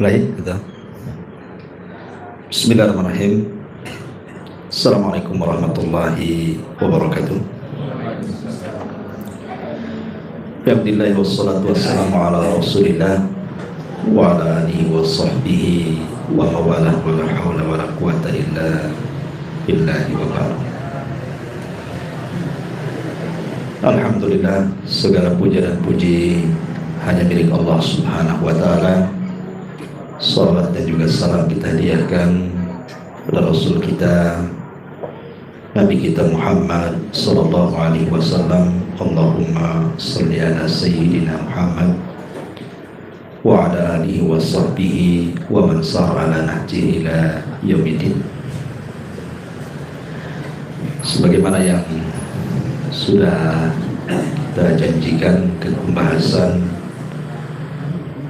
Baik, gitu. Bismillahirrahmanirrahim. Assalamualaikum warahmatullahi wabarakatuh. Alhamdulillah wassalatu wassalamu ala rasulillah wa ala alihi wa sahbihi wa mawalah wa la hawla wa la quwata illa billahi wa ba'd. Alhamdulillah, segala puja dan puji hanya milik Allah Subhanahu wa ta'ala. Salat dan juga salam kita hadiahkan kepada Rasul kita, Nabi kita Muhammad sallallahu alaihi wasallam. Allahumma salli ala sayyidina Muhammad wa ala alihi wa sahbihi wa man sara ala nahjihi ila yaumiddin. Sebagaimana yang sudah kita janjikan, ke pembahasan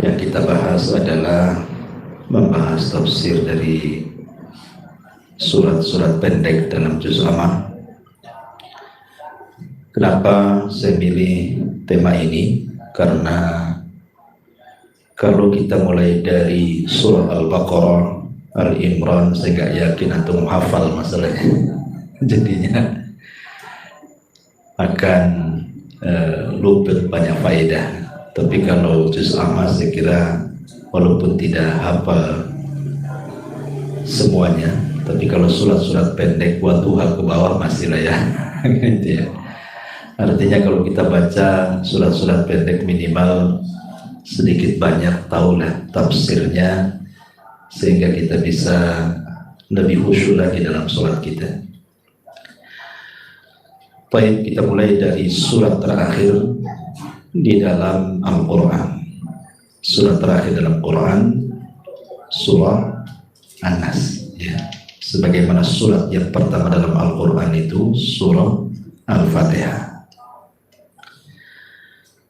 yang kita bahas adalah membahas tafsir dari surat-surat pendek dalam juz Amma. Kenapa saya pilih tema ini? Karena kalau kita mulai dari surah Al-Baqarah, Al-Imran, saya gak yakin antum hafal masalahnya. Jadinya akan luput banyak faedah. Tapi kalau juz Amma saya kira walaupun tidak hafal semuanya, tapi kalau surat-surat pendek buat Tuhan ke bawah masih lah ya. Gitu ya. Artinya kalau kita baca surat-surat pendek minimal sedikit banyak tahulah tafsirnya, sehingga kita bisa lebih khusyuk lagi dalam sholat kita. Baik, kita mulai dari surat terakhir di dalam Al-Quran. Surat terakhir dalam Quran, surah An-Nas, ya. Sebagaimana surat yang pertama dalam Al-Quran itu surah Al-Fatihah.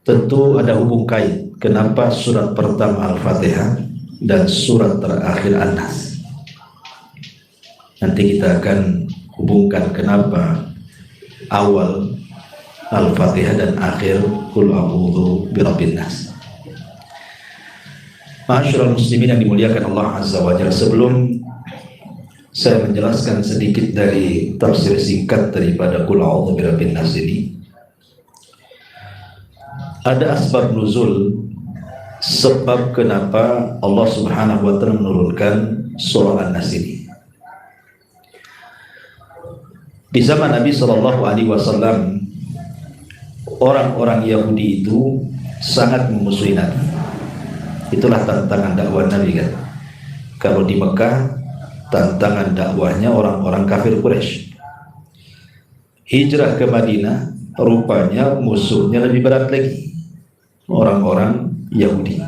Tentu ada hubung kait kenapa surat pertama Al-Fatihah dan surat terakhir An-Nas. Nanti kita akan hubungkan kenapa awal Al-Fatihah dan akhir Qul a'udzu birabbin nas. Ma'asyiral muslimin yang dimuliakan Allah Azza wa Jalla, sebelum saya menjelaskan sedikit dari tafsir singkat daripada Qul a'udzu birabbin nas ini, ada asbab nuzul, sebab kenapa Allah Subhanahu wa ta'ala menurunkan surah An-Nas ini. Di zaman Nabi sallallahu alaihi wasallam, orang-orang Yahudi itu sangat memusuhi Nabi. Itulah tantangan dakwah Nabi kan. Kalau di Mekah, tantangan dakwahnya orang-orang kafir Quraisy. Hijrah ke Madinah, rupanya musuhnya lebih berat lagi, orang-orang Yahudi.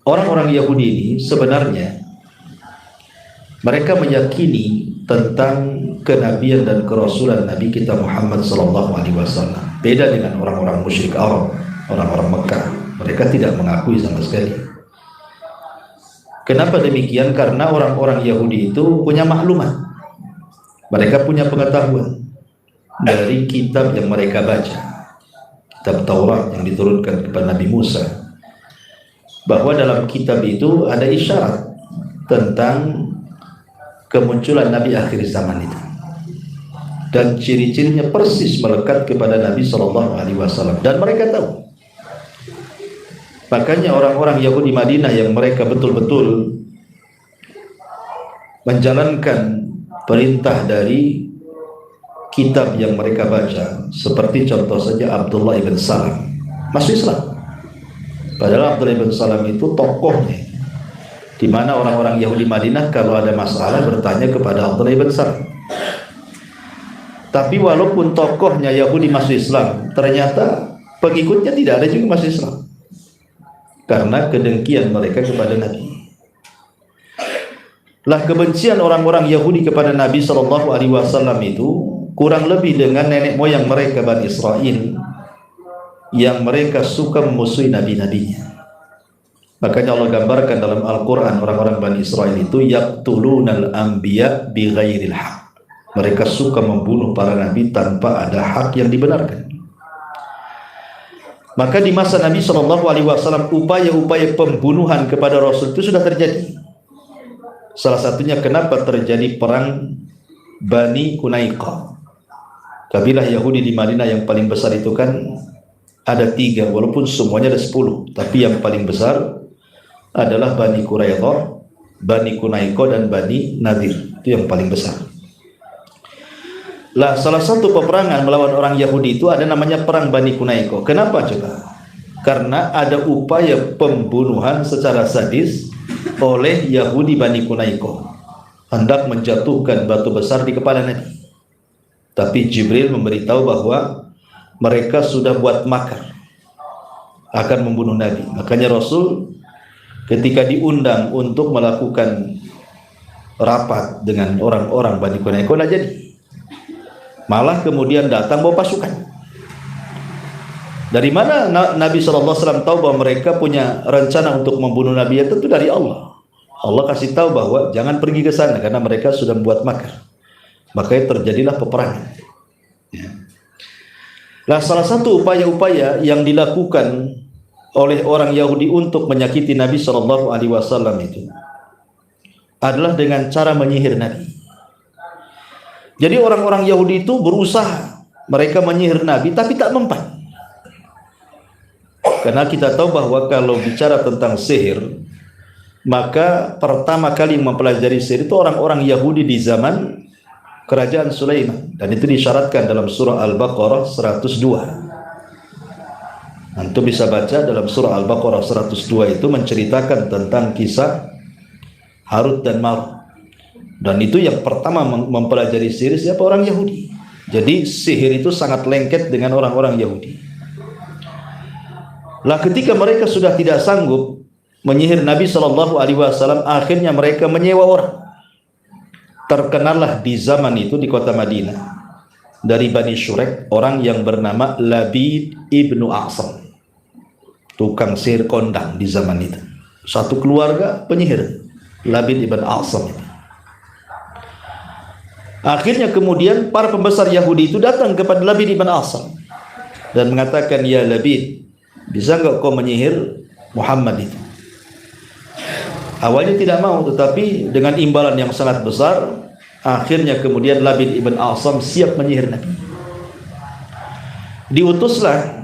Orang-orang Yahudi ini sebenarnya mereka meyakini tentang kenabian dan kerasulan Nabi kita Muhammad sallallahu alaihi wasallam. Beda dengan orang-orang musyrik Arab, orang-orang Mekah. Mereka tidak mengakui sama sekali. Kenapa demikian? Karena orang-orang Yahudi itu punya maklumat. Mereka punya pengetahuan dari kitab yang mereka baca, kitab Taurat yang diturunkan kepada Nabi Musa, bahwa dalam kitab itu ada isyarat tentang kemunculan Nabi akhir zaman itu, dan ciri-cirinya persis melekat kepada Nabi Shallallahu Alaihi Wasallam, dan mereka tahu. Makanya orang-orang Yahudi Madinah yang mereka betul-betul menjalankan perintah dari kitab yang mereka baca, seperti contoh saja Abdullah ibn Salam masuk Islam. Padahal Abdullah ibn Salam itu tokohnya, di mana orang-orang Yahudi Madinah kalau ada masalah bertanya kepada Abdullah ibn Salam. Tapi walaupun tokohnya Yahudi masuk Islam, ternyata pengikutnya tidak ada juga masuk Islam, karena kedengkian mereka kepada Nabi. Lah, kebencian orang-orang Yahudi kepada Nabi sallallahu alaihi wasallam itu kurang lebih dengan nenek moyang mereka Bani Israel, yang mereka suka memusuhi nabi-nabinya. Makanya Allah gambarkan dalam Al-Quran orang-orang Bani Israel itu yaqtulunal anbiya bighairil haq. Mereka suka membunuh para nabi tanpa ada hak yang dibenarkan. Maka di masa Nabi SAW upaya-upaya pembunuhan kepada Rasul itu sudah terjadi. Salah satunya kenapa terjadi perang Bani Qunaiqah. Kabilah Yahudi di Madinah yang paling besar itu kan ada 3, walaupun semuanya ada 10, tapi yang paling besar adalah Bani Quraidah, Bani Qunaiqah dan Bani Nadir. Itu yang paling besar. Lah, salah satu peperangan melawan orang Yahudi itu ada namanya perang Bani Qunaiqah. Kenapa coba? Karena ada upaya pembunuhan secara sadis oleh Yahudi Bani Qunaiqah, hendak menjatuhkan batu besar di kepala Nabi. Tapi Jibril memberitahu bahwa mereka sudah buat makar akan membunuh Nabi. Makanya Rasul ketika diundang untuk melakukan rapat dengan orang-orang Bani Qunaiqah tidak jadi. Malah kemudian datang bawa pasukan. Dari mana Nabi SAW tahu bahwa mereka punya rencana untuk membunuh Nabi? Ya tentu dari Allah. Allah kasih tahu bahwa jangan pergi ke sana karena mereka sudah membuat makar. Makanya terjadilah peperangan. Ya. Nah, salah satu upaya-upaya yang dilakukan oleh orang Yahudi untuk menyakiti Nabi SAW itu adalah dengan cara menyihir Nabi. Jadi orang-orang Yahudi itu berusaha mereka menyihir Nabi tapi tak mempan. Karena kita tahu bahwa kalau bicara tentang sihir, maka pertama kali mempelajari sihir itu orang-orang Yahudi di zaman kerajaan Sulaiman, dan itu disyaratkan dalam surah Al-Baqarah 102. Antum bisa baca dalam surah Al-Baqarah 102 itu menceritakan tentang kisah Harut dan Marut. Dan itu yang pertama mempelajari sihir siapa? Orang Yahudi. Jadi sihir itu sangat lengket dengan orang-orang Yahudi. Lah ketika mereka sudah tidak sanggup menyihir Nabi SAW, akhirnya mereka menyewa orang. Terkenallah di zaman itu di kota Madinah dari Bani Syurek orang yang bernama Labid ibnu A'sam, tukang sihir kondang di zaman itu. Satu keluarga penyihir, Labid ibn A'sam. Akhirnya kemudian para pembesar Yahudi itu datang kepada Labid ibn A'sam dan mengatakan, ya Labid, bisa enggak kau menyihir Muhammad itu? Awalnya tidak mau, tetapi dengan imbalan yang sangat besar, akhirnya kemudian Labid ibn A'sam siap menyihir Nabi. Diutuslah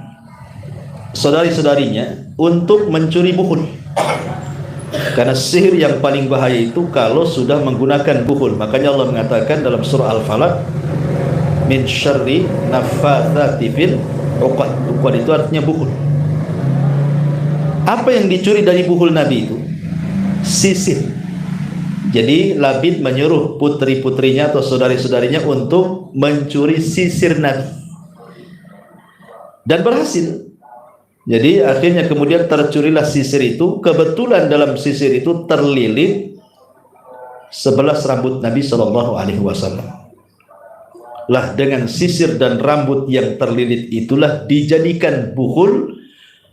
saudari-saudarinya untuk mencuri buhul. Karena sihir yang paling bahaya itu kalau sudah menggunakan buhul. Makanya Allah mengatakan dalam surah Al-Falaq, min syarri naffatsati fil 'uqad. Uqad itu artinya buhul. Apa yang dicuri dari buhul Nabi itu? Sisir. Jadi Labid menyuruh putri-putrinya atau saudari-saudarinya untuk mencuri sisir Nabi. Dan berhasil. Jadi akhirnya kemudian tercurilah sisir itu. Kebetulan dalam sisir itu terlilit 11 rambut Nabi SAW. Lah dengan sisir dan rambut yang terlilit itulah dijadikan buhul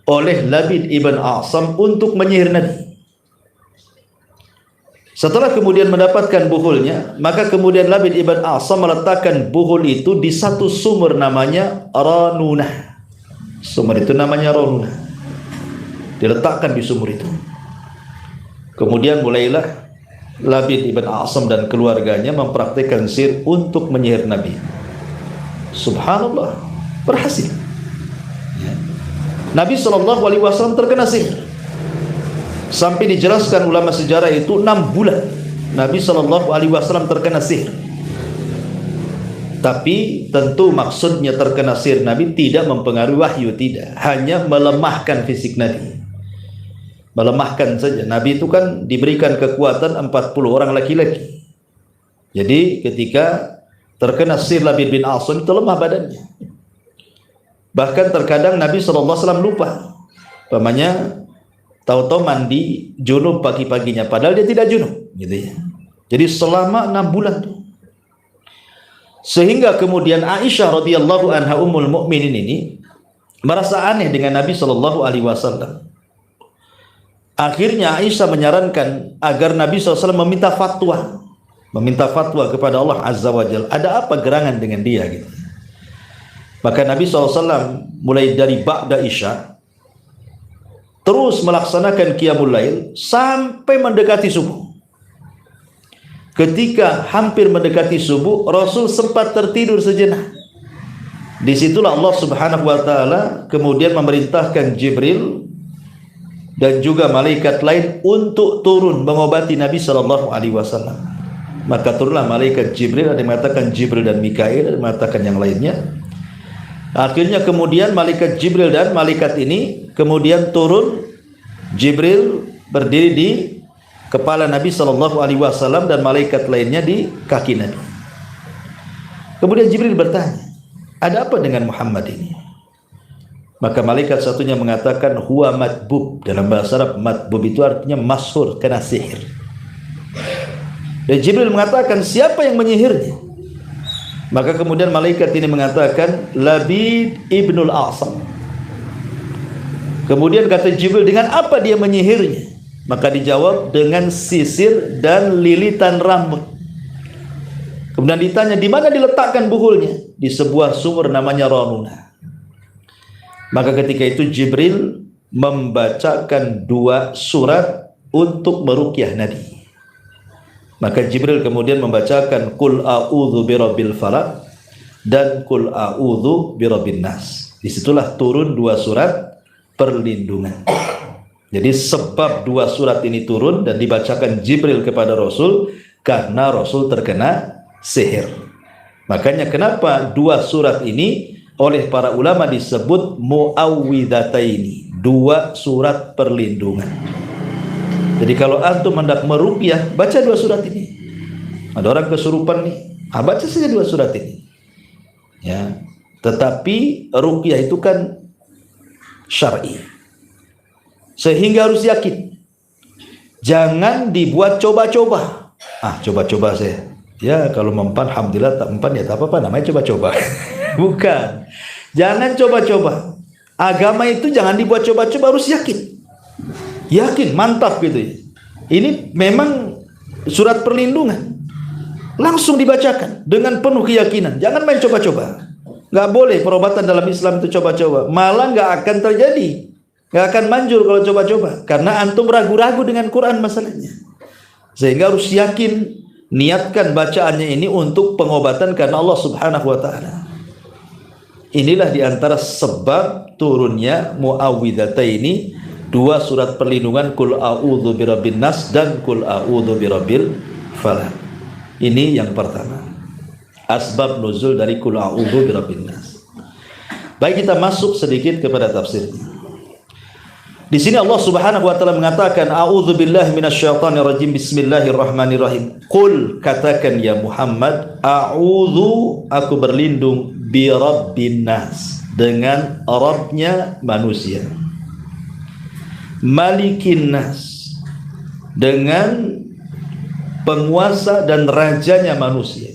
oleh Labid ibn A'sam untuk menyihir Nabi. Setelah kemudian mendapatkan buhulnya, maka kemudian Labid ibn A'sam meletakkan buhul itu di satu sumur namanya Ranunah. Sumur itu namanya Ranunah. Diletakkan di sumur itu. Kemudian mulailah Labid ibn A'sam dan keluarganya mempraktikkan sihir untuk menyihir Nabi. Subhanallah, berhasil. Nabi SAW terkena sihir. Sampai dijelaskan ulama sejarah itu 6 bulan Nabi SAW terkena sihir. Tapi tentu maksudnya terkena sihir Nabi tidak mempengaruhi wahyu, tidak. Hanya melemahkan fisik Nabi. Melemahkan saja. Nabi itu kan diberikan kekuatan 40 orang laki-laki. Jadi ketika terkena sihir Labid bin A'sam itu lemah badannya. Bahkan terkadang Nabi SAW lupa. Umpamanya tahu-tahu mandi junub pagi-paginya, padahal dia tidak junub, gitu ya. Jadi selama 6 bulan tuh. Sehingga kemudian Aisyah radhiyallahu anha ummul mukminin ini merasa aneh dengan Nabi SAW. Akhirnya Aisyah menyarankan agar Nabi SAW meminta fatwa kepada Allah Azza wa Jalla. Ada apa gerangan dengan dia gitu. Maka Nabi SAW mulai dari ba'da isya terus melaksanakan qiyamul lail sampai mendekati subuh. Ketika hampir mendekati subuh, Rasul sempat tertidur sejenak. Disitulah Allah Subhanahu wa Ta'ala kemudian memerintahkan Jibril dan juga malaikat lain untuk turun mengobati Nabi Sallallahu Alaihi Wasallam. Maka turunlah malaikat Jibril, ada yang mengatakan Jibril dan Mikail, ada yang mengatakan yang lainnya. Akhirnya kemudian malaikat Jibril dan malaikat ini kemudian turun. Jibril berdiri di kepala Nabi Sallallahu Alaihi Wasallam dan malaikat lainnya di kaki Nabi. Kemudian Jibril bertanya, ada apa dengan Muhammad ini? Maka malaikat satunya mengatakan huwa matbub. Dalam bahasa Arab matbub itu artinya masyhur, kena sihir. Dan Jibril mengatakan siapa yang menyihirnya? Maka kemudian malaikat ini mengatakan Labid ibnul A'sam. Kemudian kata Jibril, dengan apa dia menyihirnya? Maka dijawab dengan sisir dan lilitan rambut. Kemudian ditanya di mana diletakkan buhulnya? Di sebuah sumur namanya Ranuna. Maka ketika itu Jibril membacakan 2 surat untuk meruqyah Nabi. Maka Jibril kemudian membacakan Qul a'udzu birabbil falaq dan Qul a'udzu birabbin nas. Disitulah turun 2 surat perlindungan. Jadi sebab 2 surat ini turun dan dibacakan Jibril kepada Rasul karena Rasul terkena sihir. Makanya kenapa 2 surat ini oleh para ulama disebut muawwidhataini, 2 surat perlindungan. Jadi kalau antum hendak meruqyah, baca 2 surat ini. Ada orang kesurupan nih, baca saja 2 surat ini. Ya, tetapi ruqyah itu kan syar'i, sehingga harus yakin. Jangan dibuat coba-coba. Coba-coba saya. Ya kalau mempan, alhamdulillah, tak mempan ya tak apa-apa, namanya coba-coba. Bukan. Jangan coba-coba. Agama itu jangan dibuat coba-coba, harus yakin. Yakin, mantap gitu ya. Ini memang surat perlindungan. Langsung dibacakan dengan penuh keyakinan. Jangan main coba-coba. Nggak boleh perobatan dalam Islam itu coba-coba. Malah nggak akan terjadi. Nggak akan manjur kalau coba-coba. Karena antum ragu-ragu dengan Quran masalahnya. Sehingga harus yakin, niatkan bacaannya ini untuk pengobatan karena Allah Subhanahu wa Ta'ala. Inilah diantara sebab turunnya muawwidhataini, 2 surat perlindungan, Qul a'udzu birabbin nas dan Qul a'udzu birabbil falaq. Ini yang pertama, asbab nuzul dari Qul a'udzu birabbin nas. Baik, kita masuk sedikit kepada tafsirnya. Di sini Allah Subhanahu wa Ta'ala mengatakan a'udzu billahi minasyaitonir rajim, bismillahirrahmanirrahim. Qul, katakan ya Muhammad, a'udzu, aku berlindung, birabbin nas, dengan Rabbnya manusia, malikin nas, dengan penguasa dan rajanya manusia,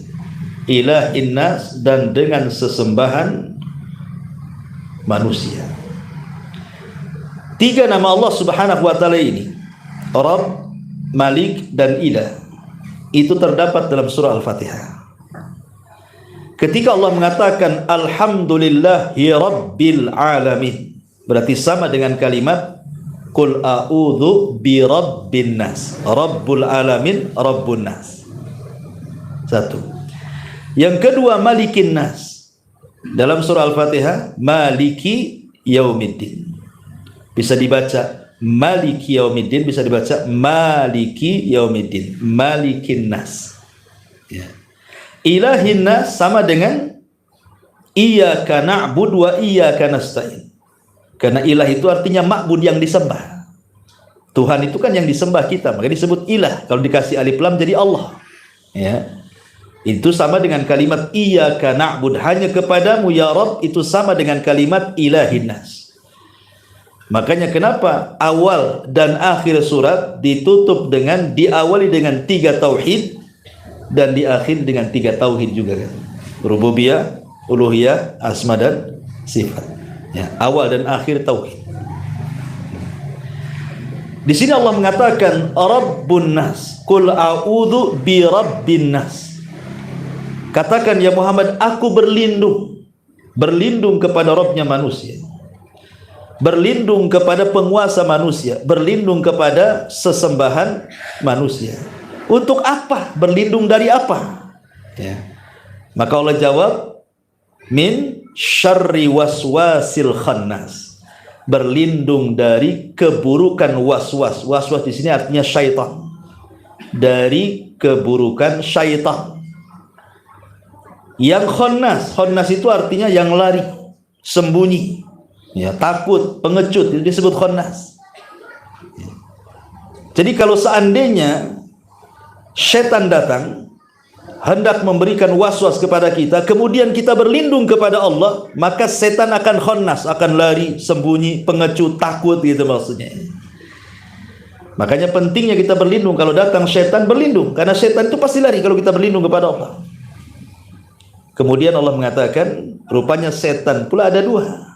ilahin nas, dan dengan sesembahan manusia. 3 nama Allah Subhanahu wa Ta'ala ini, Rabb, Malik, dan Ilah, itu terdapat dalam surah Al-Fatihah. Ketika Allah mengatakan Alhamdulillahi Rabbil Alamin, berarti sama dengan kalimat Qul a'udzu birabbin nas. Rabbul alamin, Rabbun nas. 1. Yang kedua, Malikin nas. Dalam surah Al-Fatihah, Maliki Yaumiddin. Bisa dibaca Maliki Yaumiddin, bisa dibaca Maliki Yaumiddin, Malikin nas. Ya. Ilahin nas sama dengan Iyyaka na'budu wa iyyaka nasta'in. Karena ilah itu artinya ma'bud, yang disembah. Tuhan itu kan yang disembah kita, maka disebut ilah. Kalau dikasih alif lam jadi Allah. Ya. Itu sama dengan kalimat Iyyaka na'bud, hanya kepadamu ya Rabb, itu sama dengan kalimat ilahin nas. Makanya kenapa awal dan akhir surat ditutup dengan, diawali dengan 3 tauhid dan diakhiri dengan 3 tauhid juga kan. Rububiyah, uluhiyah, asma dan sifat. Ya, awal dan akhir tauhid. Di sini Allah mengatakan Rabbun nas, Qul a'udzu birabbin nas. Katakan ya Muhammad, aku berlindung berlindung kepada Rabbnya manusia, berlindung kepada penguasa manusia, berlindung kepada sesembahan manusia. Untuk apa? Berlindung dari apa? Ya. Maka Allah jawab, min syarri waswasil khannas, berlindung dari keburukan waswas. Waswas di sini artinya syaitan. Dari keburukan syaitan. Yang khannas, khannas itu artinya yang lari, sembunyi, ya, takut, pengecut, itu disebut khannas. Jadi kalau seandainya setan datang hendak memberikan waswas kepada kita, kemudian kita berlindung kepada Allah, maka setan akan khannas, akan lari, sembunyi, pengecut, takut, gitu maksudnya. Makanya pentingnya kita berlindung. Kalau datang setan, berlindung, karena setan itu pasti lari kalau kita berlindung kepada Allah. Kemudian Allah mengatakan, rupanya setan pula ada dua.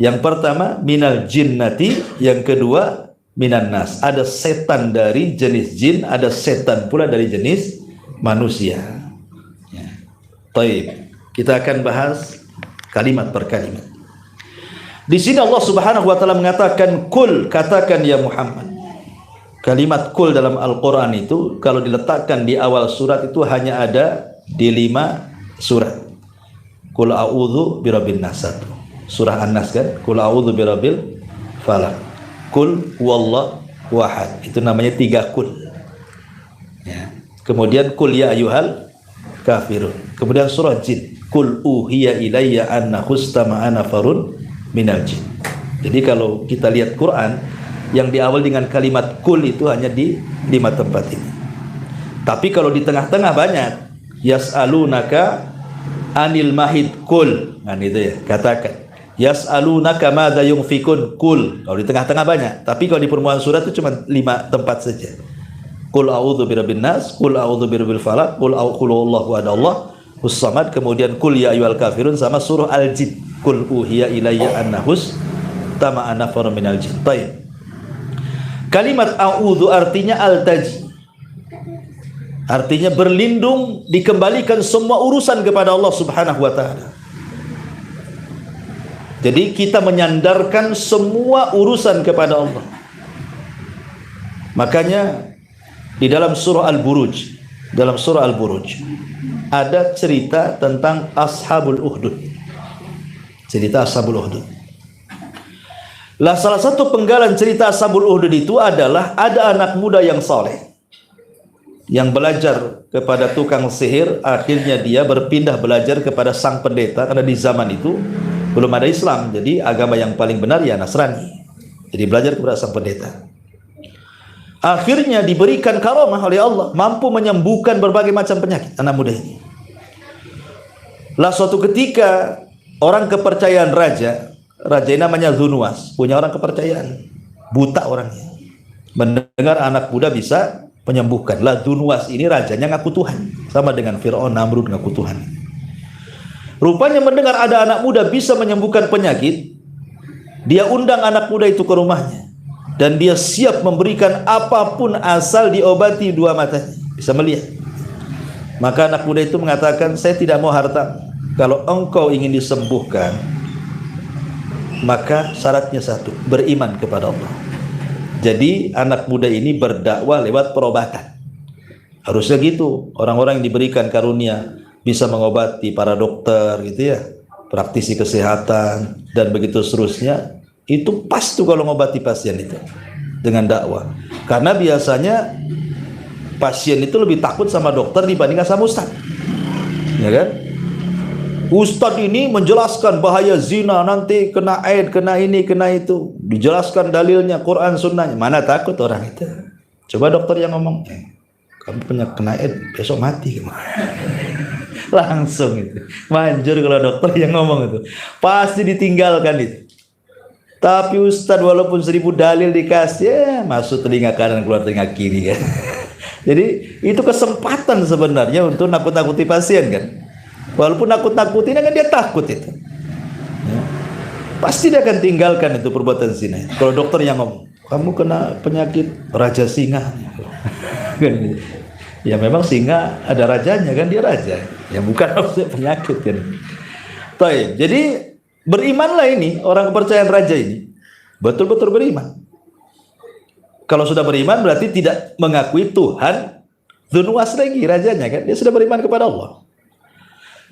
Yang pertama minal jinnati, yang kedua minan nas. Ada setan dari jenis jin, ada setan pula dari jenis manusia. Ya. Baik, kita akan bahas kalimat per kalimat. Di sini Allah Subhanahu wa taala mengatakan kul, katakan ya Muhammad. Kalimat kul dalam Al-Qur'an itu kalau diletakkan di awal surat itu hanya ada di 5 surat. Kul a'udzu birabbin nas, surah An-Nas kan, kul a'udzu birabbil falaq, kul huwallahu ahad, itu namanya 3 kul. Ya. Kemudian kul ya ayyuhal kafirun. Kemudian surah jin, kul uhiya ilayya annahu istama'a nafarun minal jin. Jadi kalau kita lihat Quran, yang di awal dengan kalimat kul itu hanya di 5 tempat ini. Tapi kalau di tengah-tengah banyak, yas'alunaka anil mahid kul, nah itu ya, katakan yas'alunaka madza yunfikun kul. Kalau di tengah-tengah banyak, tapi kalau di permulaan surat itu cuma 5 tempat saja. Qul a'udzu birabbin nas, qul a'udzu birabbil falaq, qul huwallahu ahad Allahus samad, kemudian qul ya ayyuhal kafirun, sama surah al-jin, qul uhiya ilayya annahus tama'a nafarun minal jin. Baik. Kalimat a'udzu artinya altaji, artinya berlindung, dikembalikan semua urusan kepada Allah Subhanahu wa taala. Jadi kita menyandarkan semua urusan kepada Allah. Makanya di dalam surah Al-Buruj, dalam surah Al-Buruj ada cerita tentang Ashabul Ukhdud. Cerita Ashabul Ukhdud. Lah salah satu penggalan cerita Ashabul Ukhdud itu adalah ada anak muda yang saleh yang belajar kepada tukang sihir, akhirnya dia berpindah belajar kepada sang pendeta, karena di zaman itu belum ada Islam, jadi agama yang paling benar ya Nasrani. Jadi belajar kepada sang pendeta. Akhirnya diberikan karamah oleh Allah, mampu menyembuhkan berbagai macam penyakit anak muda ini. Lah suatu ketika orang kepercayaan raja ini namanya Dzunwas, punya orang kepercayaan, buta orangnya, mendengar anak muda bisa menyembuhkan. Lah Dzunwas ini rajanya ngaku Tuhan, sama dengan Fir'aun, Namrud ngaku Tuhan. Rupanya mendengar ada anak muda bisa menyembuhkan penyakit, dia undang anak muda itu ke rumahnya, dan dia siap memberikan apapun asal diobati 2 matanya, bisa melihat. Maka anak muda itu mengatakan, saya tidak mau harta, kalau engkau ingin disembuhkan, maka syaratnya 1, beriman kepada Allah. Jadi anak muda ini berdakwah lewat perobatan. Harusnya gitu, orang-orang yang diberikan karunia bisa mengobati, para dokter gitu ya, praktisi kesehatan dan begitu seterusnya, itu pas tuh kalau mengobati pasien itu dengan dakwah. Karena biasanya pasien itu lebih takut sama dokter dibandingkan sama ustaz, ya kan? Ustadz ini menjelaskan bahaya zina, nanti kena aid, kena ini, kena itu, dijelaskan dalilnya, Quran, sunnahnya. Mana takut orang itu? Coba dokter yang ngomong, kamu punya kena aid, besok mati. Langsung itu manjur kalau dokter yang ngomong itu, pasti ditinggalkan itu. Tapi ustadz walaupun 1000 dalil dikasih, ya, masuk telinga kanan, keluar telinga kiri kan. Jadi itu kesempatan sebenarnya untuk nakut-nakuti pasien kan. Walaupun nakut-nakutin kan dia takut itu, ya. Pasti dia akan tinggalkan itu perbuatan zina. Kalau dokter yang ngomong, kamu kena penyakit raja singa, ya memang singa ada rajanya kan, dia raja, ya bukan penyakit kan. Baik, jadi berimanlah ini orang kepercayaan raja ini, betul-betul beriman. Kalau sudah beriman berarti tidak mengakui Tuhan Dzunwas lagi rajanya kan, dia sudah beriman kepada Allah.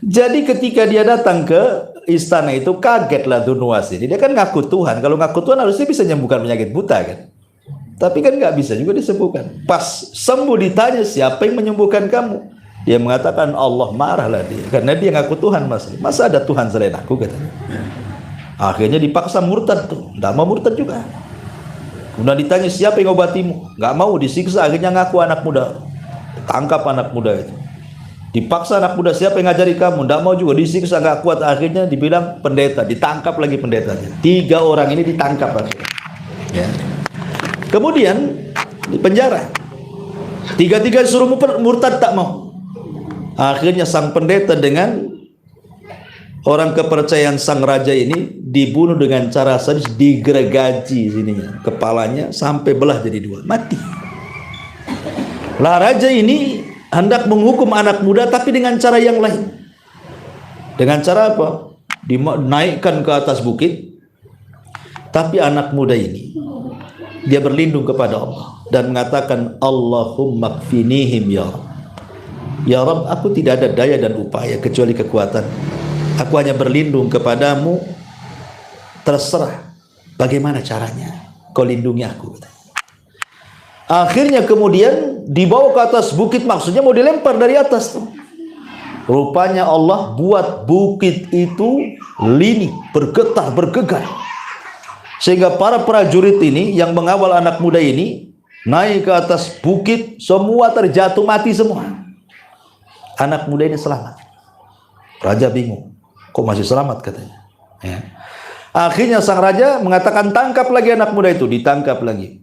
Jadi ketika dia datang ke istana itu kagetlah Dzunwas ini. Dia kan ngaku Tuhan. Kalau ngaku Tuhan harusnya bisa menyembuhkan penyakit buta kan. Tapi kan nggak bisa juga disembuhkan. Pas sembuh ditanya siapa yang menyembuhkan kamu? Dia mengatakan Allah, marahlah dia karena dia ngaku Tuhan mas. Masa ada Tuhan selain aku katanya. Akhirnya dipaksa murtad tuh. Nggak mau murtad juga. Kemudian ditanya siapa yang ngobatimu? Nggak mau, disiksa. Akhirnya ngaku anak muda. Tangkap anak muda itu. Dipaksa anak muda, siapa yang ngajari kamu? Nggak mau juga, disiksa nggak kuat. Akhirnya dibilang pendeta, ditangkap lagi pendetanya. 3 orang ini ditangkap akhirnya. Ya. Kemudian di penjara. 3-3 disuruh murtad, tak mau. Akhirnya sang pendeta dengan orang kepercayaan sang raja ini dibunuh dengan cara sadis, digergaji sininya kepalanya sampai belah jadi 2, mati. Lah raja ini hendak menghukum anak muda tapi dengan cara yang lain. Dengan cara apa? Dinaikkan ke atas bukit. Tapi anak muda ini dia berlindung kepada Allah dan mengatakan Allahumma kfinihim ya Rabb. Ya Rabb, aku tidak ada daya dan upaya kecuali kekuatan. Aku hanya berlindung kepadamu. Terserah bagaimana caranya kau lindungi aku. Akhirnya kemudian dibawa ke atas bukit, maksudnya mau dilempar dari atas tuh. Rupanya Allah buat bukit itu lini, bergetar, bergegar. Sehingga para prajurit ini yang mengawal anak muda ini naik ke atas bukit, semua terjatuh mati semua. Anak muda ini selamat. Raja bingung, kok masih selamat katanya. Ya. Akhirnya sang raja mengatakan tangkap lagi anak muda itu, ditangkap lagi.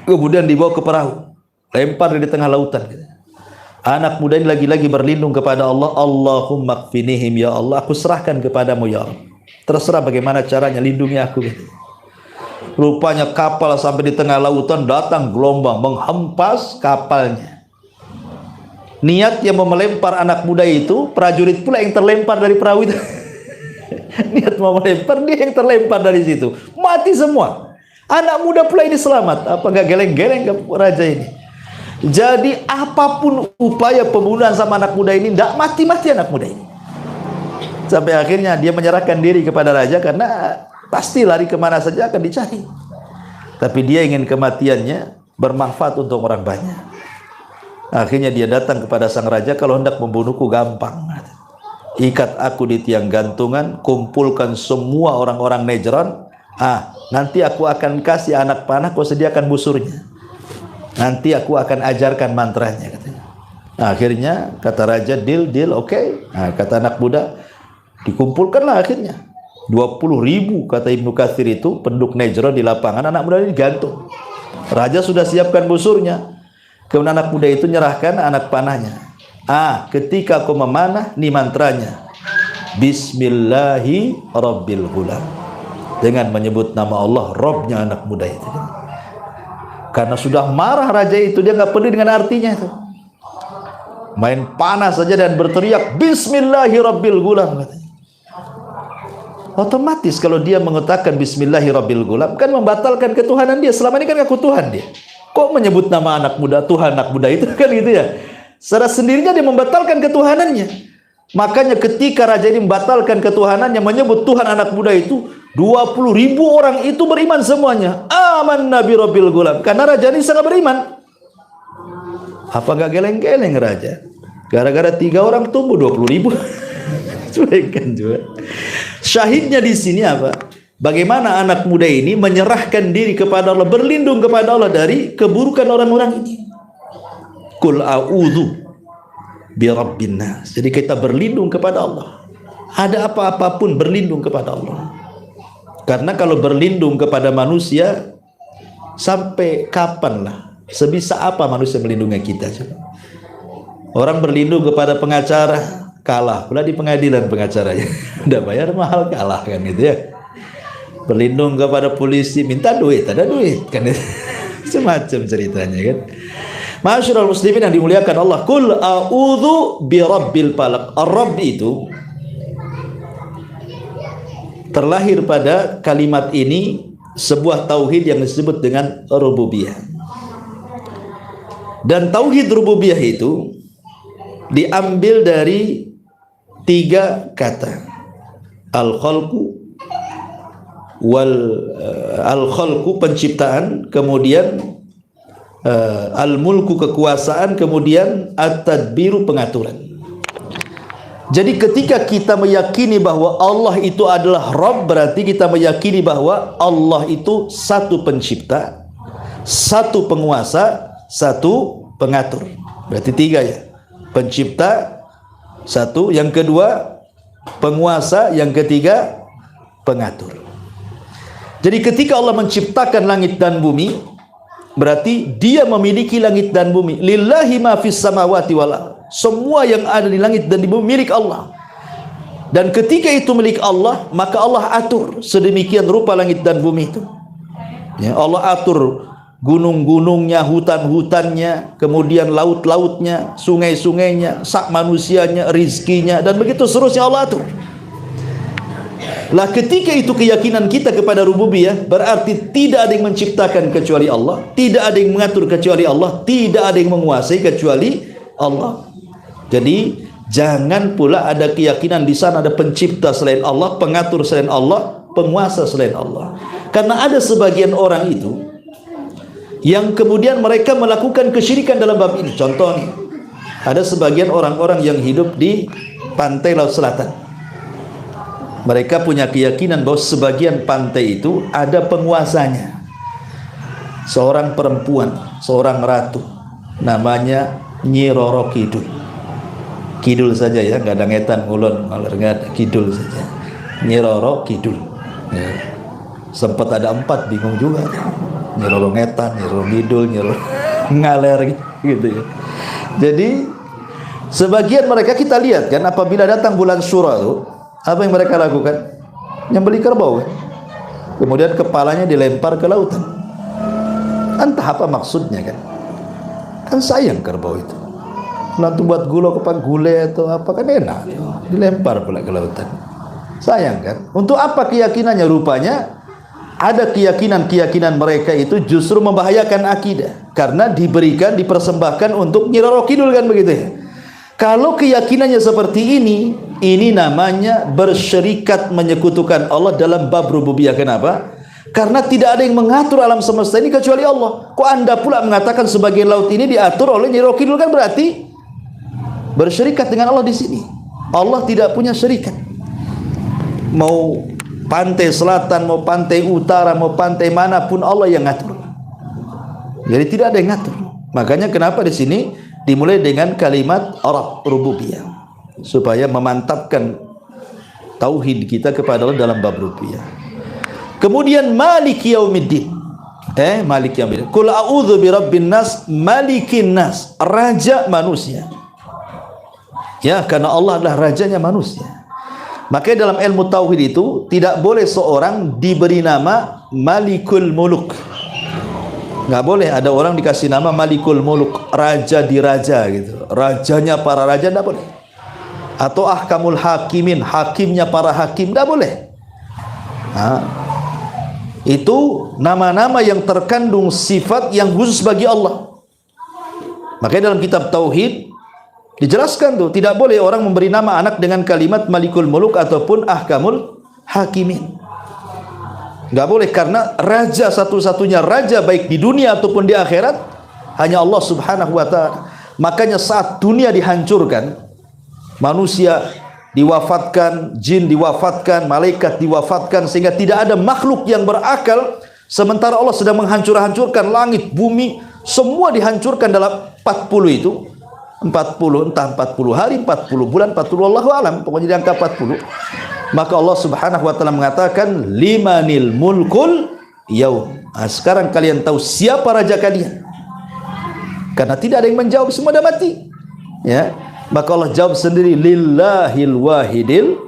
Kemudian dibawa ke perahu, lempar di tengah lautan. Anak muda ini lagi-lagi berlindung kepada Allah. Allahumma kfinihim ya Allah, aku serahkan kepadamu ya Allah. Terserah bagaimana caranya, lindungi aku. Rupanya kapal sampai di tengah lautan, datang gelombang menghempas kapalnya. Niat yang mau melempar anak muda itu, prajurit pula yang terlempar dari perahu itu. Niat mau melempar, dia yang terlempar dari situ, mati semua. Anak muda pula ini selamat. Apa nggak geleng-geleng ke raja ini? Jadi apapun upaya pembunuhan sama anak muda ini, tidak mati-mati anak muda ini. Sampai akhirnya dia menyerahkan diri kepada raja karena pasti lari kemana saja akan dicari. Tapi dia ingin kematiannya bermanfaat untuk orang banyak. Akhirnya dia datang kepada sang raja, kalau hendak membunuhku gampang. Ikat aku di tiang gantungan, kumpulkan semua orang-orang Najran. Nanti aku akan kasih anak panah, kau sediakan busurnya. Nanti aku akan ajarkan mantranya katanya. Akhirnya kata raja, deal, oke. Kata anak muda, dikumpulkanlah akhirnya 20.000 kata Ibnu Katsir itu penduduk Najran di lapangan, anak muda ini digantung. Raja sudah siapkan busurnya. Kemudian anak muda itu nyerahkan anak panahnya. Ketika kau memanah, nih mantranya. Bismillahi Rabbil Ghulam. Dengan menyebut nama Allah, Robnya anak muda itu. Karena sudah marah raja itu, dia nggak peduli dengan artinya itu. Main panah saja dan berteriak Bismillahi Rabbil Ghulam katanya. Otomatis kalau dia mengatakan Bismillahi Rabbil Ghulam, kan membatalkan ketuhanan dia. Selama ini kan ngaku Tuhan dia. Kok menyebut nama anak muda Tuhan anak muda itu kan gitu ya. Secara sendirinya dia membatalkan ketuhanannya. Makanya ketika raja ini membatalkan ketuhanannya, menyebut Tuhan anak muda itu, 20.000 orang itu beriman semuanya. Amanna bi Rabbil Ghulam. Karena raja ini sangat beriman. Apa gak geleng-geleng raja? Gara-gara 3 orang tumbuh 20.000. Cuekan juga. Syahidnya di sini apa? Bagaimana anak muda ini menyerahkan diri kepada Allah, berlindung kepada Allah dari keburukan orang-orang ini. Qul a'udzu bi rabbin nas. Jadi kita berlindung kepada Allah. Ada apa-apapun berlindung kepada Allah. Karena kalau berlindung kepada manusia, sampai kapanlah? Sebisa apa manusia melindungi kita? Orang berlindung kepada pengacara, kalah pula di pengadilan pengacaranya. Udah bayar mahal, kalah kan gitu ya. Berlindung kepada polisi, minta duit, ada duit kan. Semacam ceritanya kan. Masyarul muslimin yang dimuliakan Allah, Qul a'udzu bi rabbil falaq. Ar-Rabb itu terlahir pada kalimat ini sebuah tauhid yang disebut dengan rububiyah. Dan tauhid rububiyah itu diambil dari 3 kata: al-khalqu al-khalqu penciptaan, kemudian al-mulku kekuasaan, kemudian at-tadbiru pengaturan. Jadi ketika kita meyakini bahwa Allah itu adalah Rabb, berarti kita meyakini bahwa Allah itu satu pencipta, satu penguasa, satu pengatur. Berarti 3 ya. Pencipta satu, yang kedua penguasa, yang ketiga pengatur. Jadi ketika Allah menciptakan langit dan bumi, berarti Dia memiliki langit dan bumi. Lillahi ma fis samawati wal ardh. Semua yang ada di langit dan di bumi milik Allah. Dan ketika itu milik Allah, maka Allah atur sedemikian rupa langit dan bumi itu. Ya, Allah atur gunung-gunungnya, hutan-hutannya, kemudian laut-lautnya, sungai-sungainya, sak manusianya, rizkinya, dan begitu seterusnya Allah atur. Lah ketika itu keyakinan kita kepada rububiyah, berarti tidak ada yang menciptakan kecuali Allah, tidak ada yang mengatur kecuali Allah, tidak ada yang menguasai kecuali Allah. Jadi jangan pula ada keyakinan di sana ada pencipta selain Allah, pengatur selain Allah, penguasa selain Allah. Karena ada sebagian orang itu yang kemudian mereka melakukan kesyirikan dalam bab ini. Contohnya, ada sebagian orang-orang yang hidup di pantai Laut Selatan. Mereka punya keyakinan bahwa sebagian pantai itu ada penguasanya. Seorang perempuan, seorang ratu, namanya Nyi Roro Kidul. Kidul saja ya, nggak ada ngetan, ulun, nggak ada, kidul saja. Nyi Roro Kidul. Ya. Sempat ada 4, bingung juga. Nyi Roro ngetan, Nyi Roro Kidul, Nyi Roro ngaler gitu ya. Jadi sebagian mereka kita lihat kan, apabila datang bulan Syura itu, apa yang mereka lakukan? Nyembelih kerbau kan? Kemudian kepalanya dilempar ke lautan. Entah apa maksudnya kan? Kan sayang kerbau itu. Nanti buat gulai atau apa kan enak, dilempar pula ke lautan. Sayang kan? Untuk apa keyakinannya? Rupanya ada keyakinan mereka itu justru membahayakan akidah, karena diberikan, dipersembahkan untuk Nyi Roro Kidul kan begitu ya. Kalau keyakinannya seperti ini namanya bersyirikat, menyekutukan Allah dalam bab rububiyah. Kenapa? Karena tidak ada yang mengatur alam semesta ini kecuali Allah. Kok Anda pula mengatakan sebagian laut ini diatur oleh Nyi Roro Kidul? Kan berarti bersyirikat dengan Allah di sini. Allah tidak punya syarikat. Mau pantai selatan, mau pantai utara, mau pantai manapun Allah yang ngatur. Jadi tidak ada yang ngatur. Makanya kenapa di sini dimulai dengan kalimat Arab rububiyah, supaya memantapkan tauhid kita kepada Allah dalam bab rububiyah. Kemudian Maliki Yaumiddin. Maliki Yaumiddin. Qul a'udzu birabbin nas, malikin nas, raja manusia. Ya, karena Allah adalah rajanya manusia. Makanya dalam ilmu tauhid itu tidak boleh seorang diberi nama Malikul Muluk. Nggak boleh ada orang dikasih nama Malikul Muluk, raja di raja gitu. Rajanya para raja, nggak boleh. Atau Ahkamul Hakimin, hakimnya para hakim, nggak boleh. Itu nama-nama yang terkandung sifat yang khusus bagi Allah. Makanya dalam kitab tauhid dijelaskan tuh, tidak boleh orang memberi nama anak dengan kalimat Malikul Muluk ataupun Ahkamul Hakimin. Enggak boleh, karena raja satu-satunya raja baik di dunia ataupun di akhirat hanya Allah Subhanahu wa taala. Makanya saat dunia dihancurkan, manusia diwafatkan, jin diwafatkan, malaikat diwafatkan, sehingga tidak ada makhluk yang berakal, sementara Allah sedang menghancur-hancurkan langit, bumi, semua dihancurkan dalam 40 itu. 40, entah 40 hari, 40 bulan, 40 Allahu alam, pokoknya di angka 40. Maka Allah Subhanahu wa taala mengatakan limanil mulkul yaum. Sekarang kalian tahu siapa raja kalian. Karena tidak ada yang menjawab, semua dah mati. Ya. Maka Allah jawab sendiri, lillahil wahidil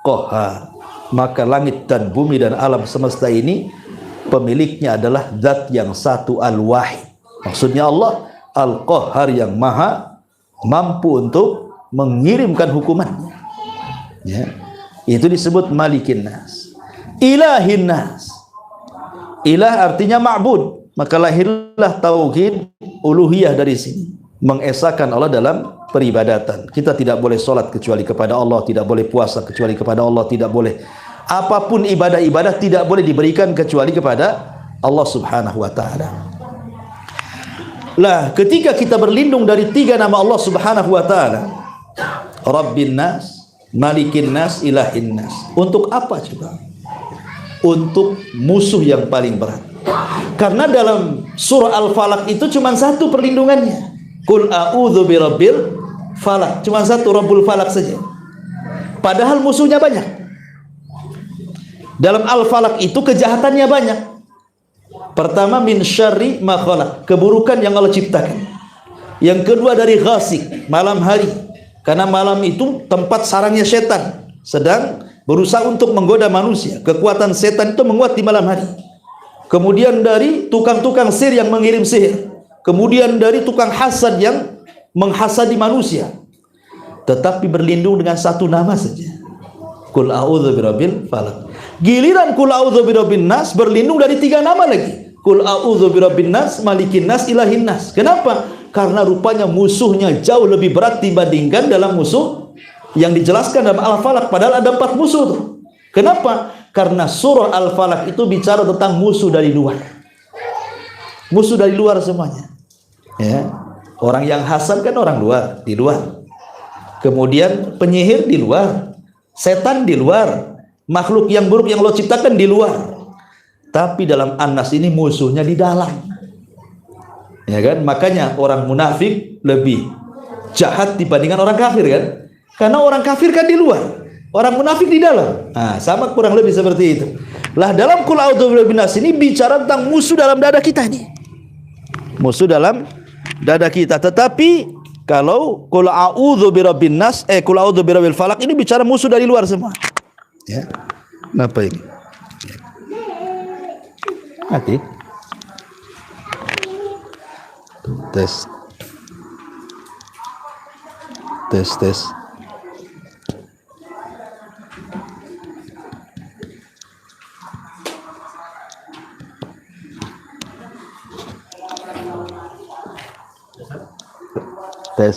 qahhar. Maka langit dan bumi dan alam semesta ini pemiliknya adalah zat yang satu, al-wahid. Maksudnya Allah al-qahhar, yang maha mampu untuk mengirimkan hukumannya. Ya. Itu disebut Malikin Nas. ilahin nas. Ilah artinya ma'bud, maka lahirlah tauhid uluhiyah dari sini, mengesahkan Allah dalam peribadatan. Kita tidak boleh sholat kecuali kepada Allah, tidak boleh puasa kecuali kepada Allah, tidak boleh apapun ibadah-ibadah tidak boleh diberikan kecuali kepada Allah Subhanahu wa taala. Lah, ketika kita berlindung dari tiga nama Allah Subhanahu wa taala, Rabbin nas, Malikin nas, Ilahin nas. Untuk apa coba? Untuk musuh yang paling berat. Karena dalam surah Al-Falaq itu cuma satu perlindungannya. Qul a'udzu birabbil falaq. Cuma satu, Rabbul Falaq saja. Padahal musuhnya banyak. Dalam Al-Falaq itu kejahatannya banyak. Pertama, min syarri ma khalaq, keburukan yang Allah ciptakan. Yang kedua dari ghasik, malam hari. Karena malam itu tempat sarangnya setan, sedang berusaha untuk menggoda manusia. Kekuatan setan itu menguat di malam hari. Kemudian dari tukang-tukang sihir yang mengirim sihir. Kemudian dari tukang hasad yang menghasadi manusia. Tetapi berlindung dengan satu nama saja. Qul a'udzu birabbil falaq. Giliran qul a'udzu birabbin nas berlindung dari tiga nama lagi. Qul a'udzu birabbin nas, Malikin nas, Ilahin nas. Kenapa? Karena rupanya musuhnya jauh lebih berat dibandingkan dalam musuh yang dijelaskan dalam Al-Falaq. Padahal ada 4 musuh tuh. Kenapa? Karena surah Al-Falaq itu bicara tentang musuh dari luar. Musuh dari luar semuanya. Ya. Orang yang hasad kan orang luar, di luar. Kemudian penyihir di luar, setan di luar, makhluk yang buruk yang Allah ciptakan di luar. Tapi dalam An-Nas ini musuhnya di dalam. Ya kan? Makanya orang munafik lebih jahat dibandingkan orang kafir kan? Karena orang kafir kan di luar, orang munafik di dalam. Nah, sama kurang lebih seperti itu. Lah dalam Qul a'udzu birabbin nas ini bicara tentang musuh dalam dada kita ini. Musuh dalam dada kita. Tetapi kalau Qul a'udzu birabbin nas, Qul a'udzu birabbil falaq ini bicara musuh dari luar semua. Ya. Apa ini? Mati. Tes. Tes tes.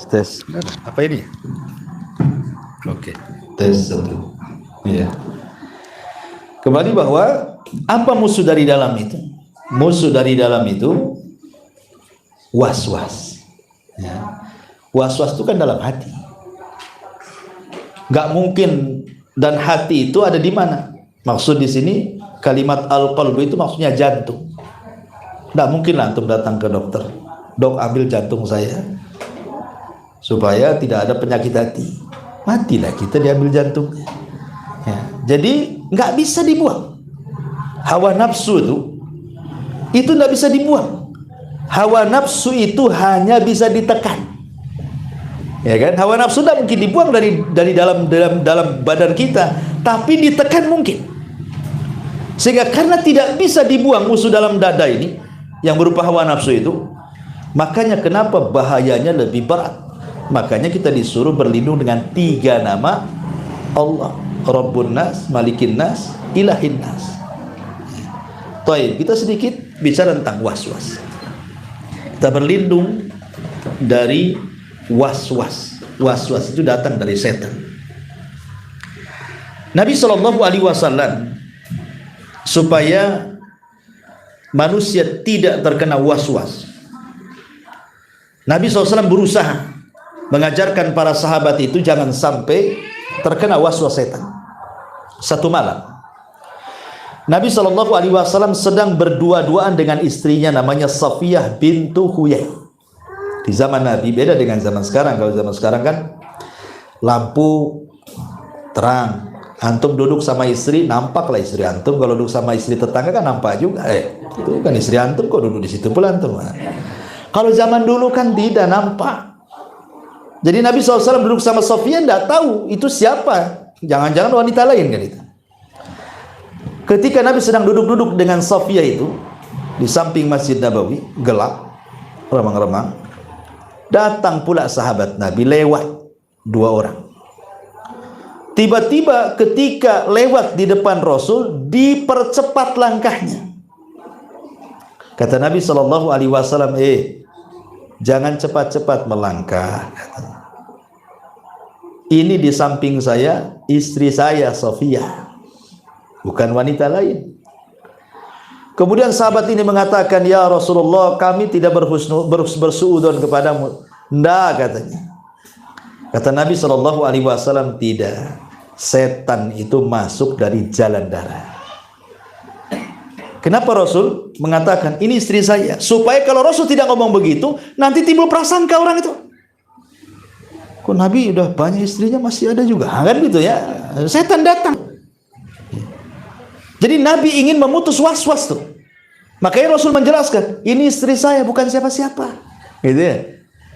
Tes. Apa ini? Oke. Tes satu. Iya. Kembali bahwa apa musuh dari dalam itu? Musuh dari dalam itu was-was. Ya. Was-was itu kan dalam hati. Gak mungkin, dan hati itu ada di mana? Maksud di sini kalimat al-qalbu itu maksudnya jantung. Gak mungkin lah antum datang ke dokter, dok ambil jantung saya supaya tidak ada penyakit hati. Matilah kita diambil jantungnya. Ya. Jadi nggak bisa dibuang. Hawa nafsu itu nggak bisa dibuang. Hawa nafsu itu hanya bisa ditekan. Ya kan? Hawa nafsu tidak mungkin dibuang dari dalam badan kita, tapi ditekan mungkin. Sehingga karena tidak bisa dibuang musuh dalam dada ini yang berupa hawa nafsu itu, makanya kenapa bahayanya lebih berat. Makanya kita disuruh berlindung dengan 3 nama Allah, Rabbun nas, Malikin nas, Ilahin nas. Baik, kita sedikit bicara tentang was-was. Kita berlindung dari was-was. Was-was itu datang dari setan. Nabi SAW supaya manusia tidak terkena was-was, Nabi SAW berusaha mengajarkan para sahabat itu jangan sampai terkena was-was setan. Satu malam Nabi SAW sedang berdua-duaan dengan istrinya namanya Safiyah bintu Huyai. Di zaman Nabi beda dengan zaman sekarang. Kalau zaman sekarang kan lampu terang, antum duduk sama istri nampaklah istri antum. Kalau duduk sama istri tetangga kan nampak juga. Itu kan istri antum, kok duduk di situ pula antum. Kalau zaman dulu kan tidak nampak. Jadi Nabi SAW duduk sama Safiyah, tidak tahu itu siapa. Jangan-jangan wanita lain kan itu. Ketika Nabi sedang duduk-duduk dengan Safiyah itu di samping Masjid Nabawi, gelap, remang-remang, datang pula sahabat Nabi lewat 2 orang. Tiba-tiba ketika lewat di depan Rasul, dipercepat langkahnya. Kata Nabi SAW, jangan cepat-cepat melangkah. Ini di samping saya, istri saya Sofia, bukan wanita lain. Kemudian sahabat ini mengatakan, ya Rasulullah, kami tidak bersuudzon kepadamu. Nggak, katanya. Kata Nabi SAW, tidak. Setan itu masuk dari jalan darah. Kenapa Rasul mengatakan ini istri saya? Supaya kalau Rasul tidak ngomong begitu, nanti timbul prasangka orang itu. Kok Nabi udah banyak istrinya masih ada juga? Kan gitu ya. Setan datang. Jadi Nabi ingin memutus was-was tuh. Makanya Rasul menjelaskan, ini istri saya bukan siapa-siapa. Gitu ya.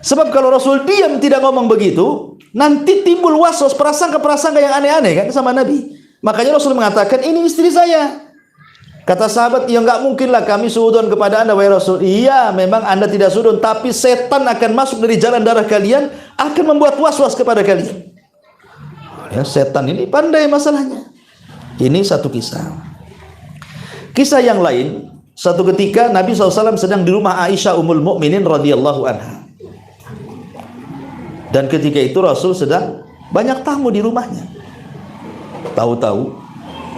Sebab kalau Rasul diam tidak ngomong begitu, nanti timbul was-was, prasangka-prasangka yang aneh-aneh kan sama Nabi. Makanya Rasul mengatakan, ini istri saya. Kata sahabat, ya enggak mungkinlah kami suudzon kepada anda, wahai Rasul. Iya, memang anda tidak suudzon, tapi setan akan masuk dari jalan darah kalian, akan membuat was-was kepada kalian. Ya, setan ini pandai masalahnya. Ini satu kisah. Kisah yang lain, satu ketika Nabi SAW sedang di rumah Aisyah Ummul Mukminin radhiyallahu anha. Dan ketika itu Rasul sedang banyak tamu di rumahnya. Tahu-tahu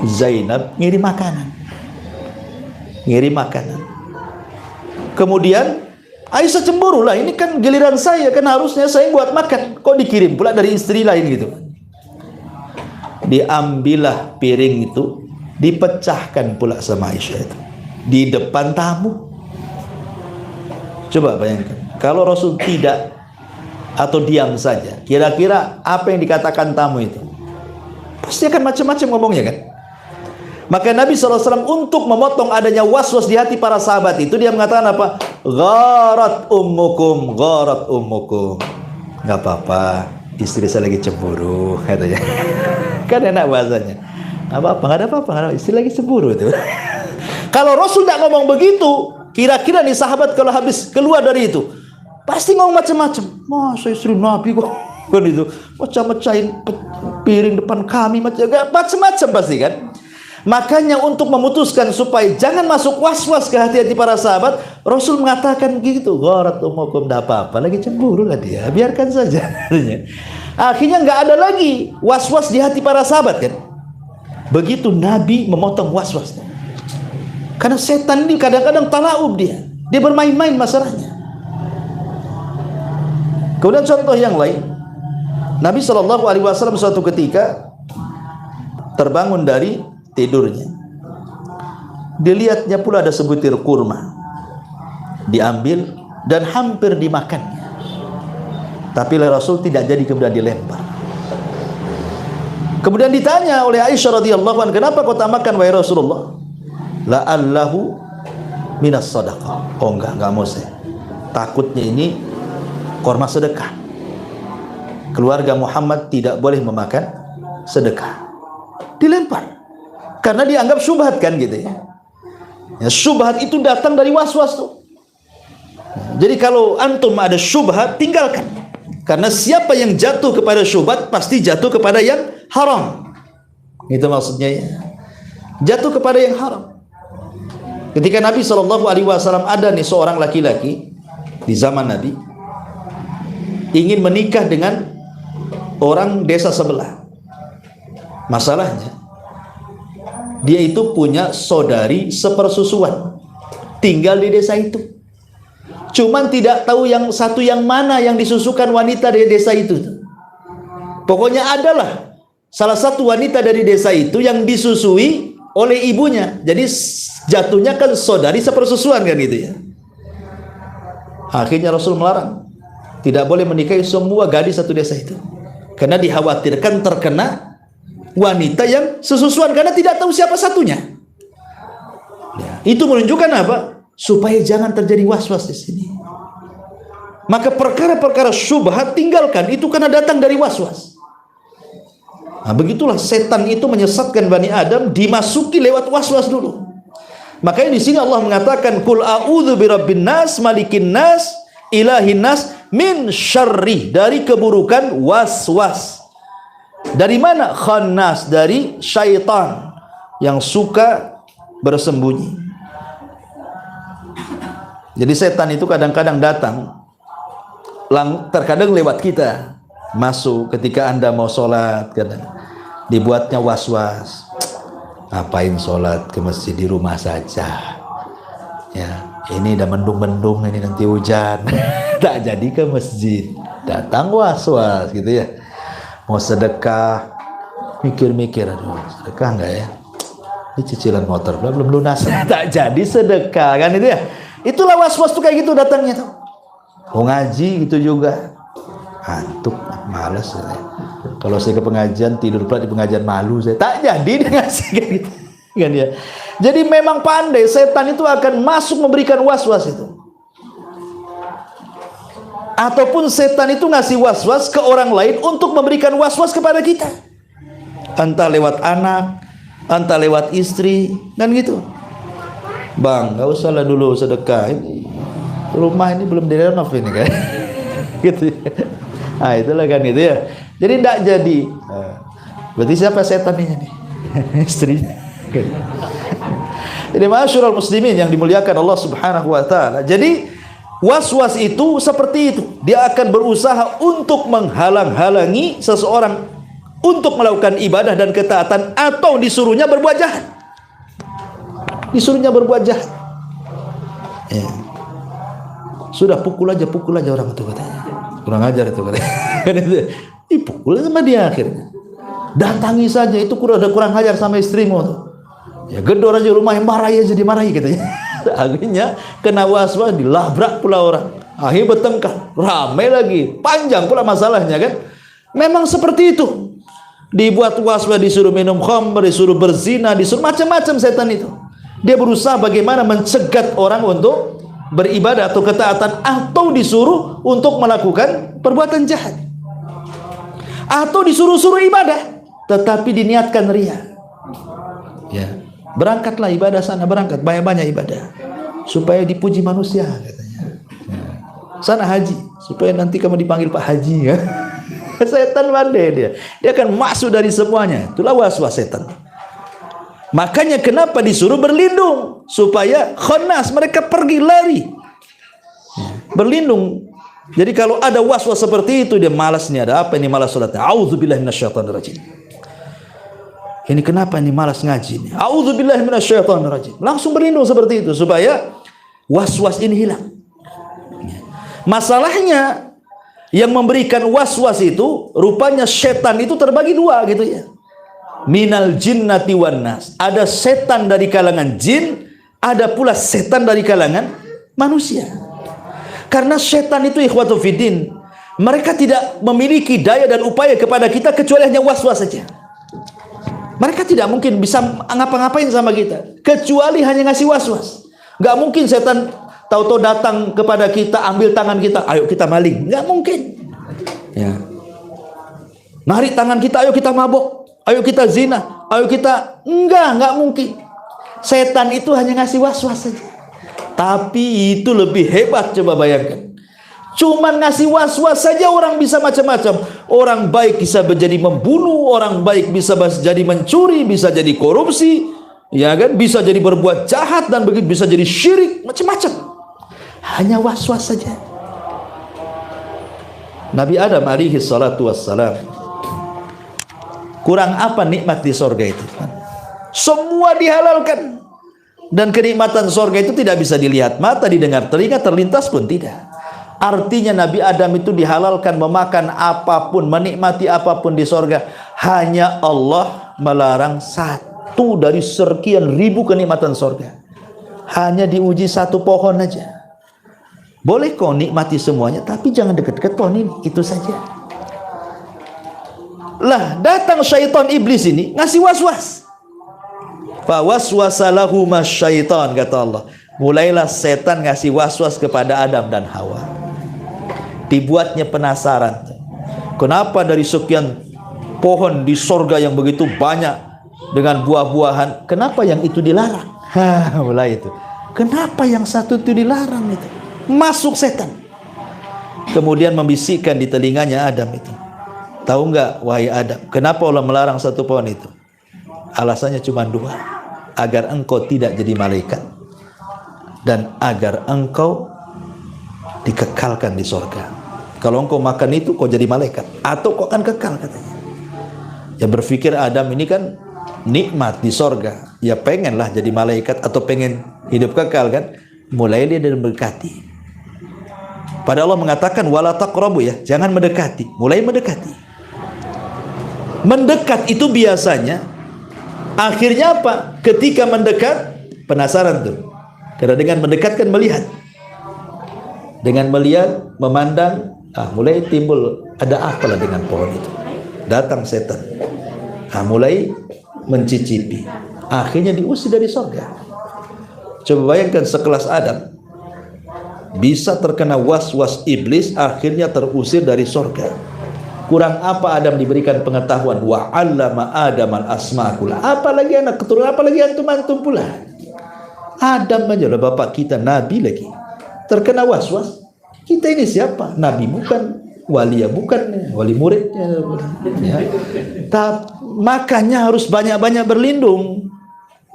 Zainab ngirim makanan. Kemudian Aisyah cemburu lah, ini kan giliran saya, kan harusnya saya buat makan, kok dikirim pula dari istri lain gitu. Diambillah piring itu, dipecahkan pula sama Aisyah itu di depan tamu. Coba bayangkan, kalau Rasul tidak atau diam saja, kira-kira apa yang dikatakan tamu itu? Pasti akan macam-macam ngomongnya kan. Maka Nabi SAW untuk memotong adanya was-was di hati para sahabat itu, dia mengatakan apa? Gharat ummukum. Gak apa-apa, istri saya lagi cemburu, katanya. Kan enak bahasanya. Gak apa-apa, gak ada apa-apa, istri lagi cemburu itu. Kalau Rasul tidak ngomong begitu, kira-kira nih sahabat kalau habis keluar dari itu, pasti ngomong macam-macam. Masa istri Nabi kok kan itu pecah-pecahin piring depan kami, macam-macam pasti kan. Makanya untuk memutuskan supaya jangan masuk was-was ke hati-hati para sahabat, Rasul mengatakan gitu, gharat ummukum, enggak apa-apa, lagi cemburu lah dia, biarkan saja. Akhirnya nggak ada lagi was-was di hati para sahabat kan. Begitu Nabi memotong was-was. Karena setan ini kadang-kadang talaub dia bermain-main masalahnya. Kemudian contoh yang lain, Nabi SAW suatu ketika terbangun dari tidurnya, dilihatnya pula ada sebutir kurma, diambil dan hampir dimakannya, tapi Rasul tidak jadi, kemudian dilempar. Kemudian ditanya oleh Aisyah radhiyallahu anha, kenapa kau tak makan wahai Rasulullah? La'allahu minas sadaqah. Oh enggak mau saya, takutnya ini korma sedekah. Keluarga Muhammad tidak boleh memakan sedekah. Dilempar karena dianggap syubhat kan gitu ya. Syubhat itu datang dari was-was tuh. Jadi kalau antum ada syubhat, tinggalkan. Karena siapa yang jatuh kepada syubhat pasti jatuh kepada yang haram. Itu maksudnya ya. Jatuh kepada yang haram. Ketika Nabi SAW ada nih seorang laki-laki di zaman Nabi ingin menikah dengan orang desa sebelah. Masalahnya dia itu punya saudari sepersusuan tinggal di desa itu. Cuman tidak tahu yang satu yang mana yang disusukan wanita dari desa itu. Pokoknya adalah salah satu wanita dari desa itu yang disusui oleh ibunya. Jadi jatuhnya kan saudari sepersusuan kan gitu ya. Akhirnya Rasul melarang, tidak boleh menikahi semua gadis satu desa itu, karena dikhawatirkan terkena wanita yang sesusuan karena tidak tahu siapa satunya. Ya, itu menunjukkan apa? Supaya jangan terjadi was-was di sini. Maka perkara-perkara syubhat tinggalkan, itu karena datang dari was-was. Nah, begitulah setan itu menyesatkan Bani Adam, dimasuki lewat was-was dulu. Makanya di sini Allah mengatakan, Qul a'udzu birabbin nas, malikin nas, ilahin nas, min syarri, dari keburukan was-was. Dari mana? Khannas, dari syaitan yang suka bersembunyi. Jadi setan itu kadang-kadang datang, terkadang lewat kita, masuk ketika Anda mau sholat, kadang dibuatnya was-was. Ngapain sholat ke masjid, di rumah saja. Ya, ini udah mendung-mendung, ini nanti hujan. Tak jadi ke masjid. Datang was-was gitu ya. Mau sedekah, mikir-mikir, aduh sedekah enggak ya? Ini cicilan motor belum lunas. Tak jadi sedekah kan itu ya. Itulah was-was tuh kayak gitu datangnya tuh. Mau ngaji gitu juga. Antuk, malas saya. Kalau saya ke pengajian tidur pula di pengajian, malu saya. Tak jadi dia ngasih kayak gitu. Kan ya. Jadi memang pandai setan itu akan masuk memberikan was-was itu. Ataupun setan itu ngasih was-was ke orang lain untuk memberikan was-was kepada kita. Entah lewat anak, entah lewat istri, kan gitu. Bang, gak usah lah dulu sedekah. Rumah ini belum direnov ini kan. Gitu ya. Nah itulah kan gitu ya. Jadi tidak jadi. Berarti siapa setan ini nih? Istrinya. Jadi masyarul muslimin yang dimuliakan Allah Subhanahu wa taala. Jadi was-was itu seperti itu. Dia akan berusaha untuk menghalang-halangi seseorang untuk melakukan ibadah dan ketaatan, atau disuruhnya berbuat jahat. Disuruhnya berbuat jahat. Ya. Sudah pukul aja orang itu katanya. Kurang ajar itu katanya. Dipukul sama dia akhirnya. Datangi saja, itu kurang ajar sama istrimu tuh. Ya gedor aja rumah, yang marahi aja dimarahi katanya. Akhirnya kena was-was, dilabrak pula orang. Akhirnya bertengkar, ramai lagi, panjang pula masalahnya kan. Memang seperti itu. Dibuat was-was, disuruh minum khamr, disuruh berzina, disuruh macam-macam setan itu. Dia berusaha bagaimana mencegat orang untuk beribadah atau ketaatan, atau disuruh untuk melakukan perbuatan jahat, atau disuruh-suruh ibadah tetapi diniatkan riya. Ya, berangkatlah ibadah sana, berangkat banyak-banyak ibadah supaya dipuji manusia katanya. Ya. Sana haji supaya nanti kamu dipanggil Pak Haji ya. Setan pandai dia akan masuk dari semuanya. Itulah was-was setan. Makanya kenapa disuruh berlindung, supaya khannas, mereka pergi lari berlindung. Jadi kalau ada was-was seperti itu, dia malas, nih ada apa ini, malas salatnya, auzubillahi minasyaitonirrajim. Ini kenapa ini malas ngaji nih, auzubillahi minasyaitonirrajim. Langsung berlindung seperti itu supaya was-was ini hilang. Masalahnya yang memberikan was-was itu rupanya setan itu terbagi dua gitu ya. Minal jinnati wan nas. Ada setan dari kalangan jin, ada pula setan dari kalangan manusia. Karena setan itu ikhwatu fiddin, mereka tidak memiliki daya dan upaya kepada kita kecuali hanya was-was saja. Mereka tidak mungkin bisa ngapa-ngapain sama kita kecuali hanya ngasih was-was. Gak mungkin setan tahu-tahu datang kepada kita, ambil tangan kita, ayo kita maling. Gak mungkin ya. Narik tangan kita, ayo kita mabok, ayo kita zina, ayo kita, enggak mungkin. Setan itu hanya ngasih was-was saja. Tapi itu lebih hebat, coba bayangkan. Cuman ngasih was-was saja orang bisa macam-macam. Orang baik bisa menjadi membunuh, orang baik bisa jadi mencuri, bisa jadi korupsi, ya kan? Bisa jadi berbuat jahat, dan begitu bisa jadi syirik, macam-macam. Hanya was-was saja. Nabi Adam alaihi salatu wassalam, kurang apa nikmat di sorga itu? Semua dihalalkan. Dan kenikmatan sorga itu tidak bisa dilihat mata, didengar telinga, terlintas pun tidak. Artinya Nabi Adam itu dihalalkan memakan apapun, menikmati apapun di sorga. Hanya Allah melarang satu dari sekian ribu kenikmatan sorga. Hanya diuji satu pohon aja. Boleh kau nikmati semuanya, tapi jangan dekat-dekat pohon ini, itu saja. Lah datang syaitan iblis ini ngasih was-was. Fa waswasalahu masyaitan, kata Allah. Mulailah setan ngasih was-was kepada Adam dan Hawa. Dibuatnya penasaran. Kenapa dari sekian pohon di sorga yang begitu banyak dengan buah-buahan, kenapa yang itu dilarang? Mulai itu. Kenapa yang satu itu dilarang itu? Masuk setan. Kemudian membisikkan di telinganya Adam itu. Tahu nggak wahai Adam, kenapa Allah melarang satu pohon itu? Alasannya cuma dua, agar engkau tidak jadi malaikat dan agar engkau dikekalkan di surga. Kalau engkau makan itu, kau jadi malaikat atau kau akan kekal, katanya. Ya berpikir Adam ini kan nikmat di surga, ya pengenlah jadi malaikat atau pengen hidup kekal kan. Mulai dia mendekati. Pada Allah mengatakan wala taqrabu, ya, jangan mendekati. Mulai mendekati. Mendekat itu biasanya akhirnya apa? Ketika mendekat, penasaran tuh. Karena dengan mendekat kan melihat. Dengan melihat, memandang, mulai timbul, ada apalah dengan pohon itu. Datang setan. Mulai mencicipi. Akhirnya diusir dari surga. Coba bayangkan sekelas Adam bisa terkena was-was iblis, akhirnya terusir dari surga. Kurang apa Adam diberikan pengetahuan, wa 'allama Adamal asma'a kullaha. Apalagi anak keturunan, apalagi antum-antum pula. Adam aja lah bapak kita nabi lagi terkena was-was. Kita ini siapa? Nabi bukan, wali ya bukan, wali muridnya ya. Makanya harus banyak-banyak berlindung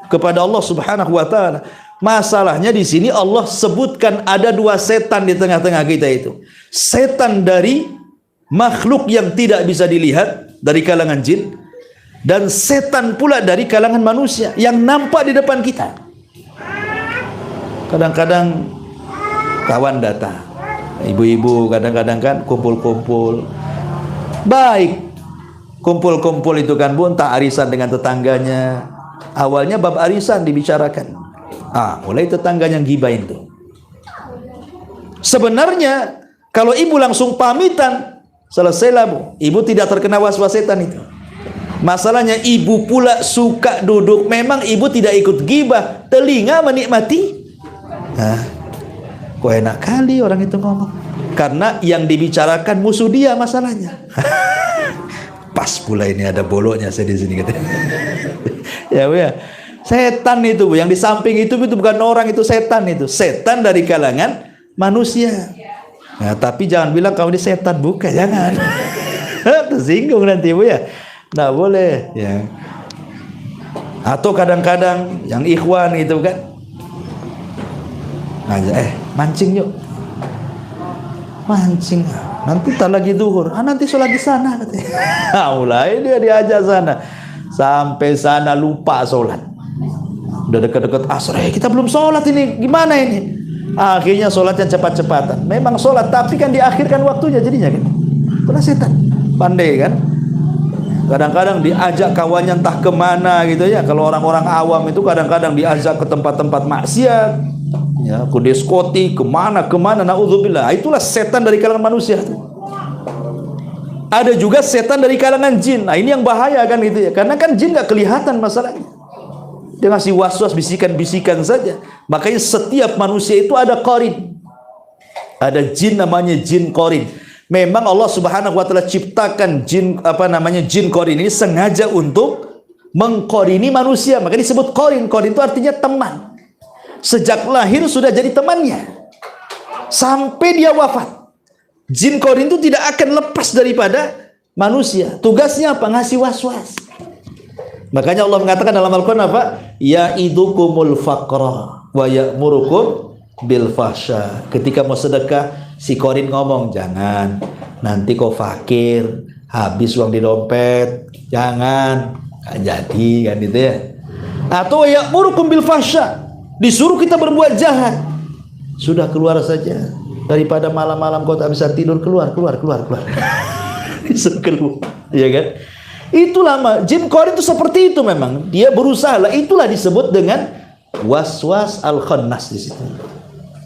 kepada Allah Subhanahu wa taala. Masalahnya di sini Allah sebutkan ada dua setan di tengah-tengah kita itu. Setan dari makhluk yang tidak bisa dilihat dari kalangan jin, dan setan pula dari kalangan manusia yang nampak di depan kita. Kadang-kadang kawan datang, ibu-ibu kadang-kadang kan kumpul-kumpul. Baik, kumpul-kumpul itu kan Bu, entah arisan dengan tetangganya. Awalnya bab arisan dibicarakan. Mulai tetangganya gibahin tuh. Sebenarnya kalau ibu langsung pamitan, selesailah Bu. Ibu tidak terkena was-was setan itu. Masalahnya ibu pula suka duduk. Memang ibu tidak ikut gibah, telinga menikmati. Kok enak kali orang itu ngomong. Karena yang dibicarakan musuh dia masalahnya. Pas pula ini ada boloknya saya di sini katanya. Ya Bu ya. Setan itu Bu, yang di samping itu bukan orang, itu setan itu. Setan dari kalangan manusia. Nah, tapi jangan bilang kau ini setan, bukan, jangan. Tersinggung nanti Bu ya. Nggak boleh ya. Atau kadang-kadang yang ikhwan gitu kan. Mancing yuk. Mancing. Nanti tak lagi zuhur. Nanti sholat di sana katanya. Mulai dia diajak sana. Sampai sana lupa sholat. Udah dekat-dekat asar, kita belum sholat ini, gimana ini? Akhirnya sholatnya cepat-cepatan. Memang sholat, tapi kan diakhirkan waktunya jadinya kan. Pernah setan, pandai kan? Kadang-kadang diajak kawannya entah kemana gitu ya. Kalau orang-orang awam itu kadang-kadang diajak ke tempat-tempat maksiat, ya, ke diskotik, kemana-kemana. Naudzubillah. Itulah setan dari kalangan manusia. Ada juga setan dari kalangan jin. Nah ini yang bahaya kan gitu ya. Karena kan jin nggak kelihatan masalahnya. Dia ngasih was-was, bisikan-bisikan saja. Makanya setiap manusia itu ada qarin. Ada jin namanya jin qarin. Memang Allah Subhanahu wa taala ciptakan jin jin qarin ini sengaja untuk mengqarini manusia. Maka disebut qarin. Qarin itu artinya teman. Sejak lahir sudah jadi temannya. Sampai dia wafat. Jin qarin itu tidak akan lepas daripada manusia. Tugasnya apa? Ngasih was-was. Makanya Allah mengatakan dalam Al-Quran apa? Ya'idukumul faqra wa ya'murukum bil fahsya. Ketika mau sedekah, si korin ngomong, jangan, nanti kau fakir, habis uang di dompet, jangan, gak jadi kan gitu ya. Atau ya'murukum bil fahsya, disuruh kita berbuat jahat. Sudah keluar saja, daripada malam-malam kau tak bisa tidur, keluar. Disuruh keluar, ya kan? Itulah jin qarin itu seperti itu memang. Dia berusaha lah, itulah disebut dengan waswas al-khannas di situ.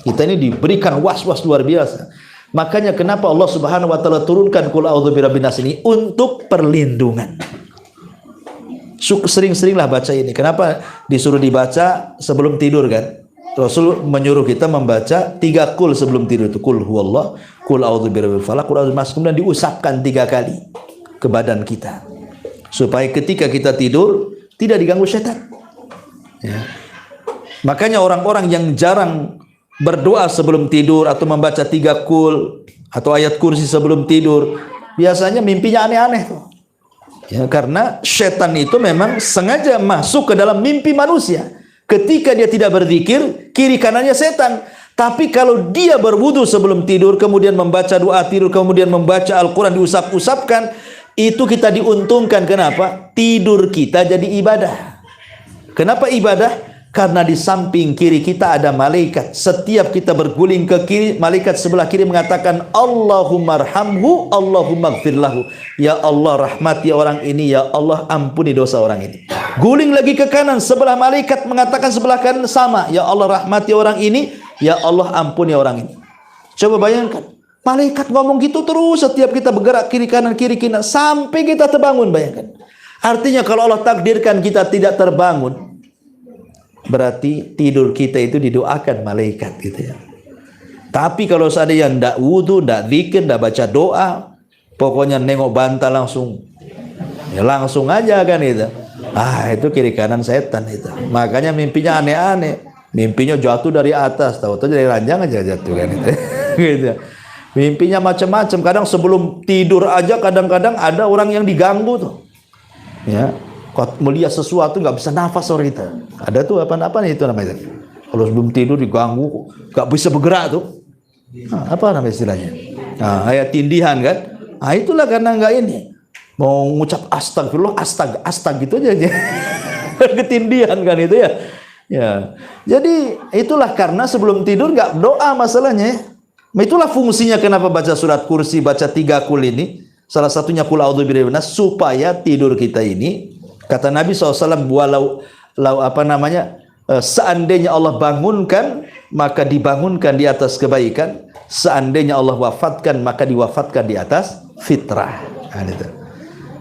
Kita ini diberikan waswas luar biasa. Makanya kenapa Allah Subhanahu wa taala turunkan qul a'udzu birabbin nas ini untuk perlindungan. Sering-seringlah baca ini. Kenapa disuruh dibaca sebelum tidur kan? Rasul menyuruh kita membaca 3 qul sebelum tidur itu. Qul huwallah, qul a'udzu birabbil falaq, qul a'udzu binanas, kemudian diusapkan 3 kali ke badan kita. Supaya ketika kita tidur tidak diganggu setan. Ya. Makanya orang-orang yang jarang berdoa sebelum tidur atau membaca 3 qul atau ayat kursi sebelum tidur, biasanya mimpinya aneh-aneh tuh. Ya, karena setan itu memang sengaja masuk ke dalam mimpi manusia. Ketika dia tidak berzikir, kiri kanannya setan. Tapi kalau dia berwudu sebelum tidur, kemudian membaca doa tidur, kemudian membaca Al-Quran, diusap-usapkan, itu kita diuntungkan. Kenapa? Tidur kita jadi ibadah. Kenapa ibadah? Karena di samping kiri kita ada malaikat. Setiap kita berguling ke kiri, malaikat sebelah kiri mengatakan, Allahumma arhamhu, Allahumma gfirlahu. Ya Allah rahmati orang ini, ya Allah ampuni dosa orang ini. Guling lagi ke kanan, sebelah malaikat mengatakan sebelah kanan sama, ya Allah rahmati orang ini, ya Allah ampuni orang ini. Coba bayangkan, malaikat ngomong gitu terus setiap kita bergerak kiri kanan sampai kita terbangun. Bayangkan. Artinya kalau Allah takdirkan kita tidak terbangun, berarti tidur kita itu didoakan malaikat gitu ya. Tapi kalau seandainya ndak wudu, ndak zikir, ndak baca doa, pokoknya nengok bantal langsung, ya langsung aja kan itu. Itu kiri kanan setan itu. Makanya mimpinya aneh-aneh. Mimpinya jatuh dari atas, tahu-tahu dari ranjang aja jatuh kan itu. Gitu. Mimpinya macam-macam. Kadang sebelum tidur aja kadang-kadang ada orang yang diganggu tuh. Ya. Kalau melihat sesuatu nggak bisa nafas orang itu. Ada tuh apa itu namanya. Kalau sebelum tidur diganggu, nggak bisa bergerak tuh. Apa namanya istilahnya? Kayak tindihan kan? Itulah karena nggak ini. Mau ngucap astagfirullah, astag gitu aja. Ketindihan kan itu ya. Ya. Jadi itulah karena sebelum tidur nggak doa masalahnya. Itulah fungsinya kenapa baca surat kursi, baca 3 kul ini. Salah satunya kul a'udzu birabbil nas, supaya tidur kita ini, kata Nabi SAW, seandainya Allah bangunkan, maka dibangunkan di atas kebaikan. Seandainya Allah wafatkan, maka diwafatkan di atas fitrah. Itu.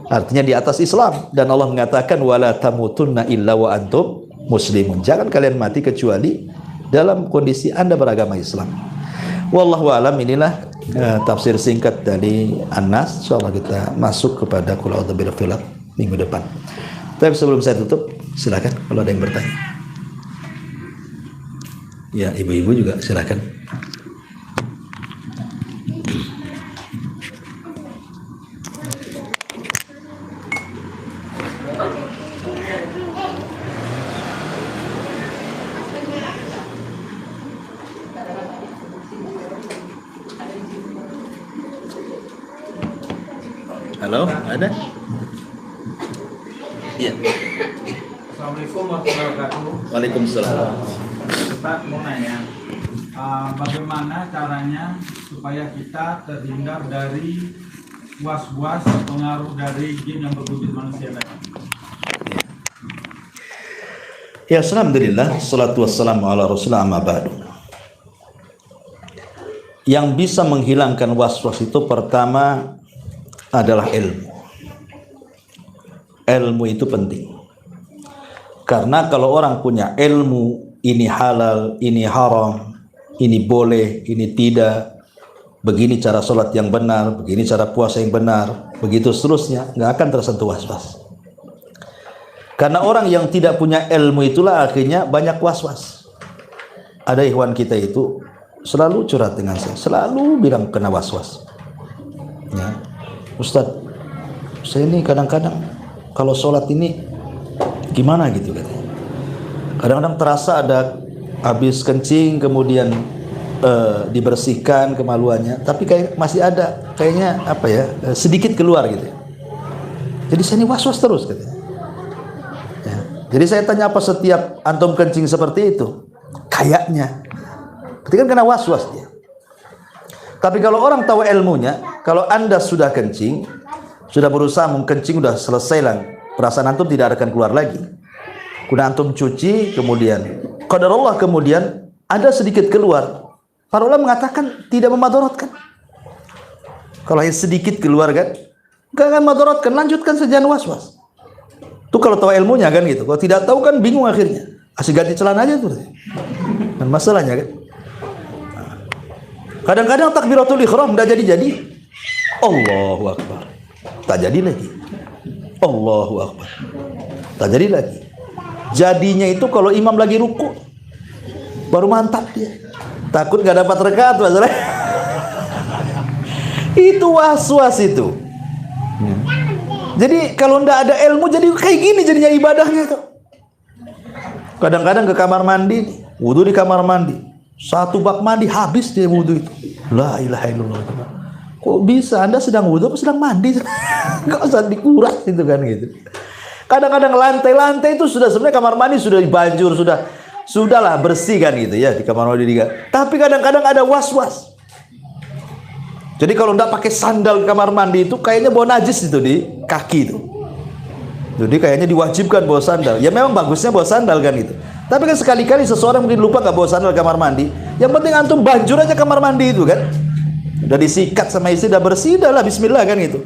Artinya di atas Islam. Dan Allah mengatakan, wala tamutunna illa wa antum muslimun. Jangan kalian mati kecuali dalam kondisi Anda beragama Islam. Wallahu a'lam. Inilah tafsir singkat dari An-Nas. Insyaallah kita masuk kepada qul a'udzu birabbil falaq minggu depan. Tapi sebelum saya tutup, silakan kalau ada yang bertanya. Ya, ibu-ibu juga silakan. Halo, ada? Iya. Assalamualaikum warahmatullahi wabarakatuh. Waalaikumsalam. Ustaz mau nanya, bagaimana caranya supaya kita terhindar dari was-was pengaruh dari jin yang berwujud manusia tadi? Ya, alhamdulillah, salatu wassalamu ala rasulillah, amma ba'du. Yang bisa menghilangkan was-was itu pertama adalah ilmu. Ilmu itu penting. Karena kalau orang punya ilmu, ini halal, ini haram, ini boleh, ini tidak, begini cara sholat yang benar, begini cara puasa yang benar, begitu seterusnya, nggak akan tersentuh was-was. Karena orang yang tidak punya ilmu itulah akhirnya banyak was-was. Ada ikhwan kita itu selalu curhat dengan saya, selalu bilang kena was-was. Ya, Ustadz, saya ini kadang-kadang kalau sholat ini gimana gitu katanya. Kadang-kadang terasa ada habis kencing kemudian dibersihkan kemaluannya, tapi kayak masih ada kayaknya sedikit keluar gitu. Jadi saya ini was-was terus katanya. Ya. Jadi saya tanya, apa setiap antum kencing seperti itu? Kayaknya. Berarti kan kena was-was dia. Tapi kalau orang tahu ilmunya, kalau Anda sudah kencing, sudah berusaha mengkencing, sudah selesai lah, perasaan antum tidak akan keluar lagi. Kemudian antum cuci, kemudian qadarullah kemudian ada sedikit keluar. Para ulama mengatakan tidak memadaratkan. Kalau yang sedikit keluar kan, enggak akan memadaratkan, lanjutkan saja was-was. Itu kalau tahu ilmunya kan gitu. Kalau tidak tahu kan bingung akhirnya. Asik ganti celana aja tuh. Dan masalahnya kan. Kadang-kadang takbiratul ihram enggak jadi-jadi. Allahu akbar. Tak jadi lagi. Allahu akbar. Tak jadi lagi. Jadinya itu kalau imam lagi ruku baru mantap dia. Takut enggak dapat rakaat masalah. Itu was-was itu. Ya. Jadi kalau ndak ada ilmu jadi kayak gini jadinya ibadahnya tuh. Kadang-kadang ke kamar mandi, wudu di kamar mandi, 1 bak mandi habis dia wudu itu. La ilaha illallah. Kok bisa? Anda sedang wudu apa sedang mandi? Enggak usah dikuras itu kan gitu. Kadang-kadang lantai-lantai itu sudah sebenarnya kamar mandi sudah dibanjur, sudahlah bersih kan gitu ya di kamar mandi juga. Tapi kadang-kadang ada was-was. Jadi kalau ndak pakai sandal ke kamar mandi itu kayaknya bau najis itu di kaki itu. Jadi kayaknya diwajibkan bawa sandal. Ya memang bagusnya bawa sandal kan itu. Tapi kan sekali-kali seseorang mungkin lupa nggak bawa sandal ke kamar mandi. Yang penting antum banjur aja kamar mandi itu kan. Udah disikat sama istri, udah bersih, udah lah bismillah kan gitu.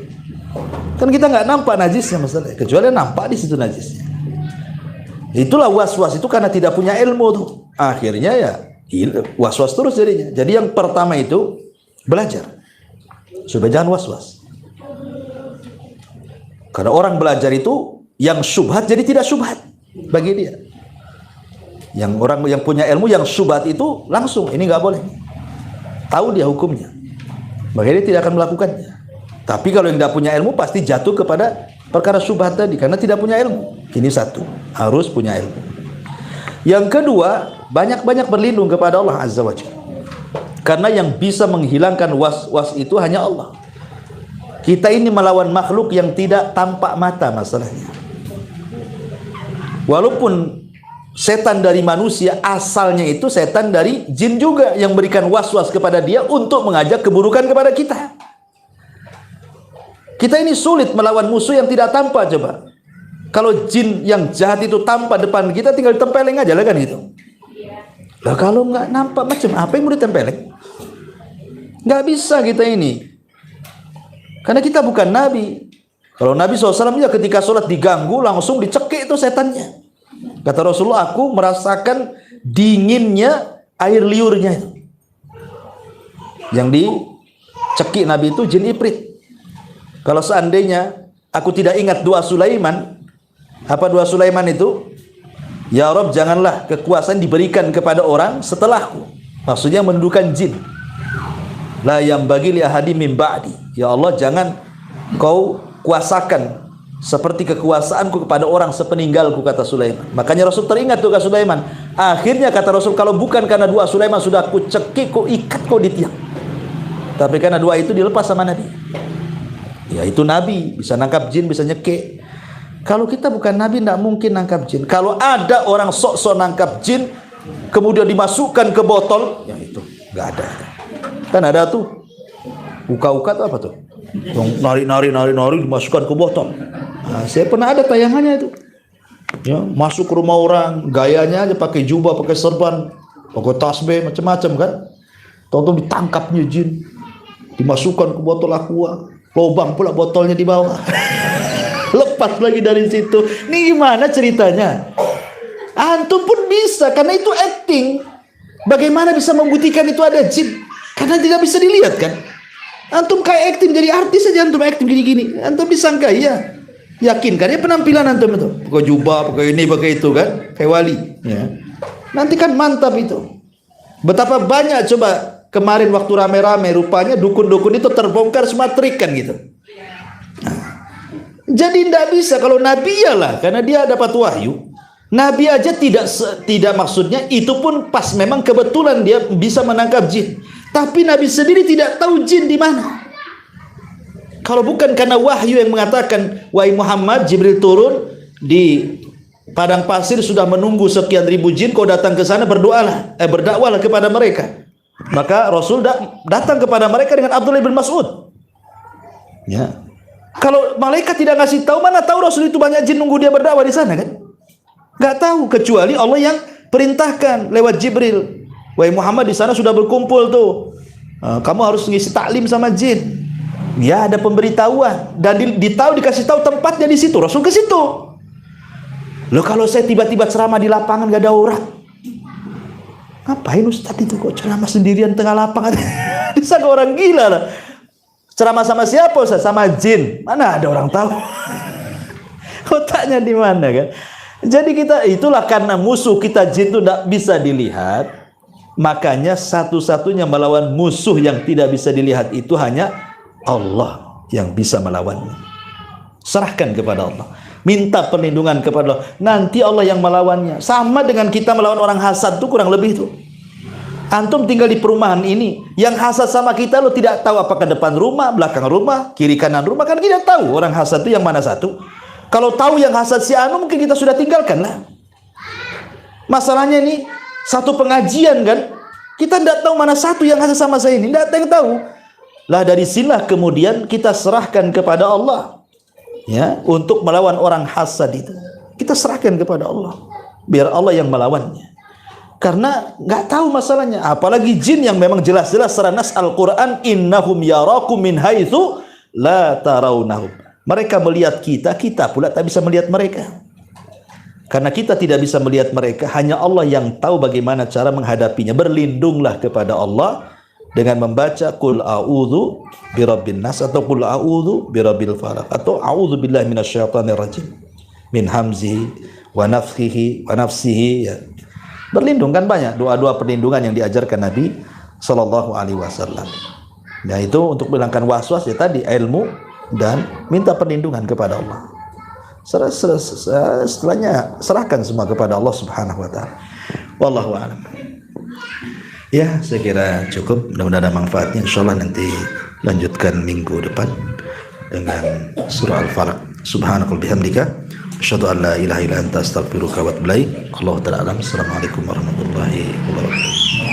Kan kita nggak nampak najisnya masalah. Kecuali nampak di situ najisnya. Itulah was-was itu karena tidak punya ilmu tuh. Akhirnya ya was-was terus jadinya. Jadi yang pertama itu belajar. Supaya jangan was-was. Karena orang belajar itu yang syubhat jadi tidak syubhat bagi dia. Yang orang yang punya ilmu yang syubhat itu langsung ini nggak boleh. Tahu dia hukumnya. Maka dia tidak akan melakukannya. Tapi kalau yang tidak punya ilmu pasti jatuh kepada perkara syubhat tadi karena tidak punya ilmu. Ini satu, harus punya ilmu. Yang kedua, banyak-banyak berlindung kepada Allah Azza wa Jalla. Karena yang bisa menghilangkan was-was itu hanya Allah. Kita ini melawan makhluk yang tidak tampak mata masalahnya. Walaupun setan dari manusia, asalnya itu setan dari jin juga yang berikan was-was kepada dia untuk mengajak keburukan kepada kita. Kita ini sulit melawan musuh yang tidak tampak coba. Kalau jin yang jahat itu tampak depan kita tinggal ditempeleng aja lah kan gitu. Lah kalau nggak nampak macam apa yang mau ditempeleng? Nggak bisa kita ini. Karena kita bukan Nabi. Kalau Nabi SAW ya ketika sholat diganggu langsung dicekik itu setannya. Kata Rasulullah, aku merasakan dinginnya air liurnya itu. Yang dicekik Nabi itu jin ifrit. Kalau seandainya aku tidak ingat doa Sulaiman, apa doa Sulaiman itu? Ya Rabb, janganlah kekuasaan diberikan kepada orang setelahku. Maksudnya mendudukan jin. La yambagi li ahadi min ba'di. Ya Allah, jangan kau kuasakan seperti kekuasaanku kepada orang sepeninggalku, kata Sulaiman. Makanya Rasul teringat tuh ke Sulaiman. Akhirnya kata Rasul, kalau bukan karena doa Sulaiman sudah aku cekik, kau ikat kau di tiang. Tapi karena doa itu dilepas sama Nabi. Ya itu Nabi bisa nangkap jin, bisa nyekik. Kalau kita bukan Nabi tidak mungkin nangkap jin. Kalau ada orang sok-sok nangkap jin kemudian dimasukkan ke botol, ya itu nggak ada. Kan ada tuh uka-uka tuh apa tuh? Nari dimasukkan ke botol. Nah, saya pernah ada tayangannya itu. Ya, masuk ke rumah orang, gayanya aja pakai jubah, pakai serban, pakai tasbih macam-macam kan. Tahu-tahu ditangkapnya jin, dimasukkan ke botol aqua, lubang pula botolnya di bawah. Lepas lagi dari situ. Ini gimana ceritanya? Antum pun bisa karena itu acting. Bagaimana bisa membuktikan itu ada jin? Karena tidak bisa dilihat kan. Antum kayak acting, jadi artis aja antum acting gini-gini. Antum disangka iya. Yakin kan ya penampilan antum itu. Pakai jubah, pakai ini, pakai itu kan. Kayak wali. Ya. Nanti kan mantap itu. Betapa banyak coba kemarin waktu rame-rame rupanya dukun-dukun itu terbongkar semua trik kan gitu. Jadi tidak bisa kalau Nabi iyalah karena dia dapat wahyu. Nabi aja tidak maksudnya itu pun pas memang kebetulan dia bisa menangkap jin. Tapi Nabi sendiri tidak tahu jin di mana. Kalau bukan karena wahyu yang mengatakan, wahai Muhammad, Jibril turun di padang pasir sudah menunggu sekian ribu jin, kau datang ke sana berdakwalah kepada mereka. Maka Rasul datang kepada mereka dengan Abdullah bin Mas'ud. Ya. Kalau malaikat tidak ngasih tahu, mana tahu Rasul itu banyak jin nunggu dia berdakwah di sana kan? Gak tahu kecuali Allah yang perintahkan lewat Jibril. Wahai Muhammad, di sana sudah berkumpul tuh. Kamu harus ngisi taklim sama jin. Ya ada pemberitahuan dan dikasih tahu tempatnya di situ. Rasul ke situ. Loh kalau saya tiba-tiba ceramah di lapangan gak ada orang. Ngapain Ustadz itu kok ceramah sendirian tengah lapangan? Disangka orang gila lah. Ceramah sama siapa Ustaz? Sama jin. Mana ada orang tahu? Otaknya di mana kan? Jadi kita itulah karena musuh kita jin itu tidak bisa dilihat. Makanya satu-satunya melawan musuh yang tidak bisa dilihat itu hanya Allah yang bisa melawannya. Serahkan kepada Allah. Minta perlindungan kepada Allah. Nanti Allah yang melawannya. Sama dengan kita melawan orang hasad tuh kurang lebih tuh. Antum tinggal di perumahan ini, yang hasad sama kita lo tidak tahu apakah depan rumah, belakang rumah, kiri kanan rumah, kan kita tahu orang hasad itu yang mana satu. Kalau tahu yang hasad si anu mungkin kita sudah tinggalkan lah. Masalahnya ini satu pengajian kan, kita tidak tahu mana satu yang hasad sama saya ini, tidak ada yang tahu. Lah dari sinilah kemudian kita serahkan kepada Allah, ya, untuk melawan orang hasad itu. Kita serahkan kepada Allah, biar Allah yang melawannya. Karena nggak tahu masalahnya, apalagi jin yang memang jelas-jelas secara nas Al-Quran, innahum yarakum min haitsu la tarawnahum. Mereka melihat kita, kita pula tak bisa melihat mereka. Karena kita tidak bisa melihat mereka, hanya Allah yang tahu bagaimana cara menghadapinya. Berlindunglah kepada Allah dengan membaca qul a'udzu birabbin nas atau qul a'udzu birabbil falaq atau a'udzu billahi minasyaitonir rajim min hamzihi wa nafthihi wa nafsihi, ya. Berlindung kan banyak doa-doa perlindungan yang diajarkan Nabi Sallallahu Alaihi Wasallam. Nah itu untuk menghilangkan waswas ya tadi, ilmu dan minta perlindungan kepada Allah. Setelahnya serahkan semua kepada Allah Subhanahu Wa Taala. Wallahu a'lam. Ya, saya kira cukup. Mudah-mudahan ada manfaatnya. Insyaallah nanti lanjutkan minggu depan dengan surah Al-Falaq. Subhanakallahumma bihamdika asyhadu an la ilaha illa anta astaghfiruka wa atubu ilaik. Allahu ta'ala alam. Assalamualaikum warahmatullahi wabarakatuh.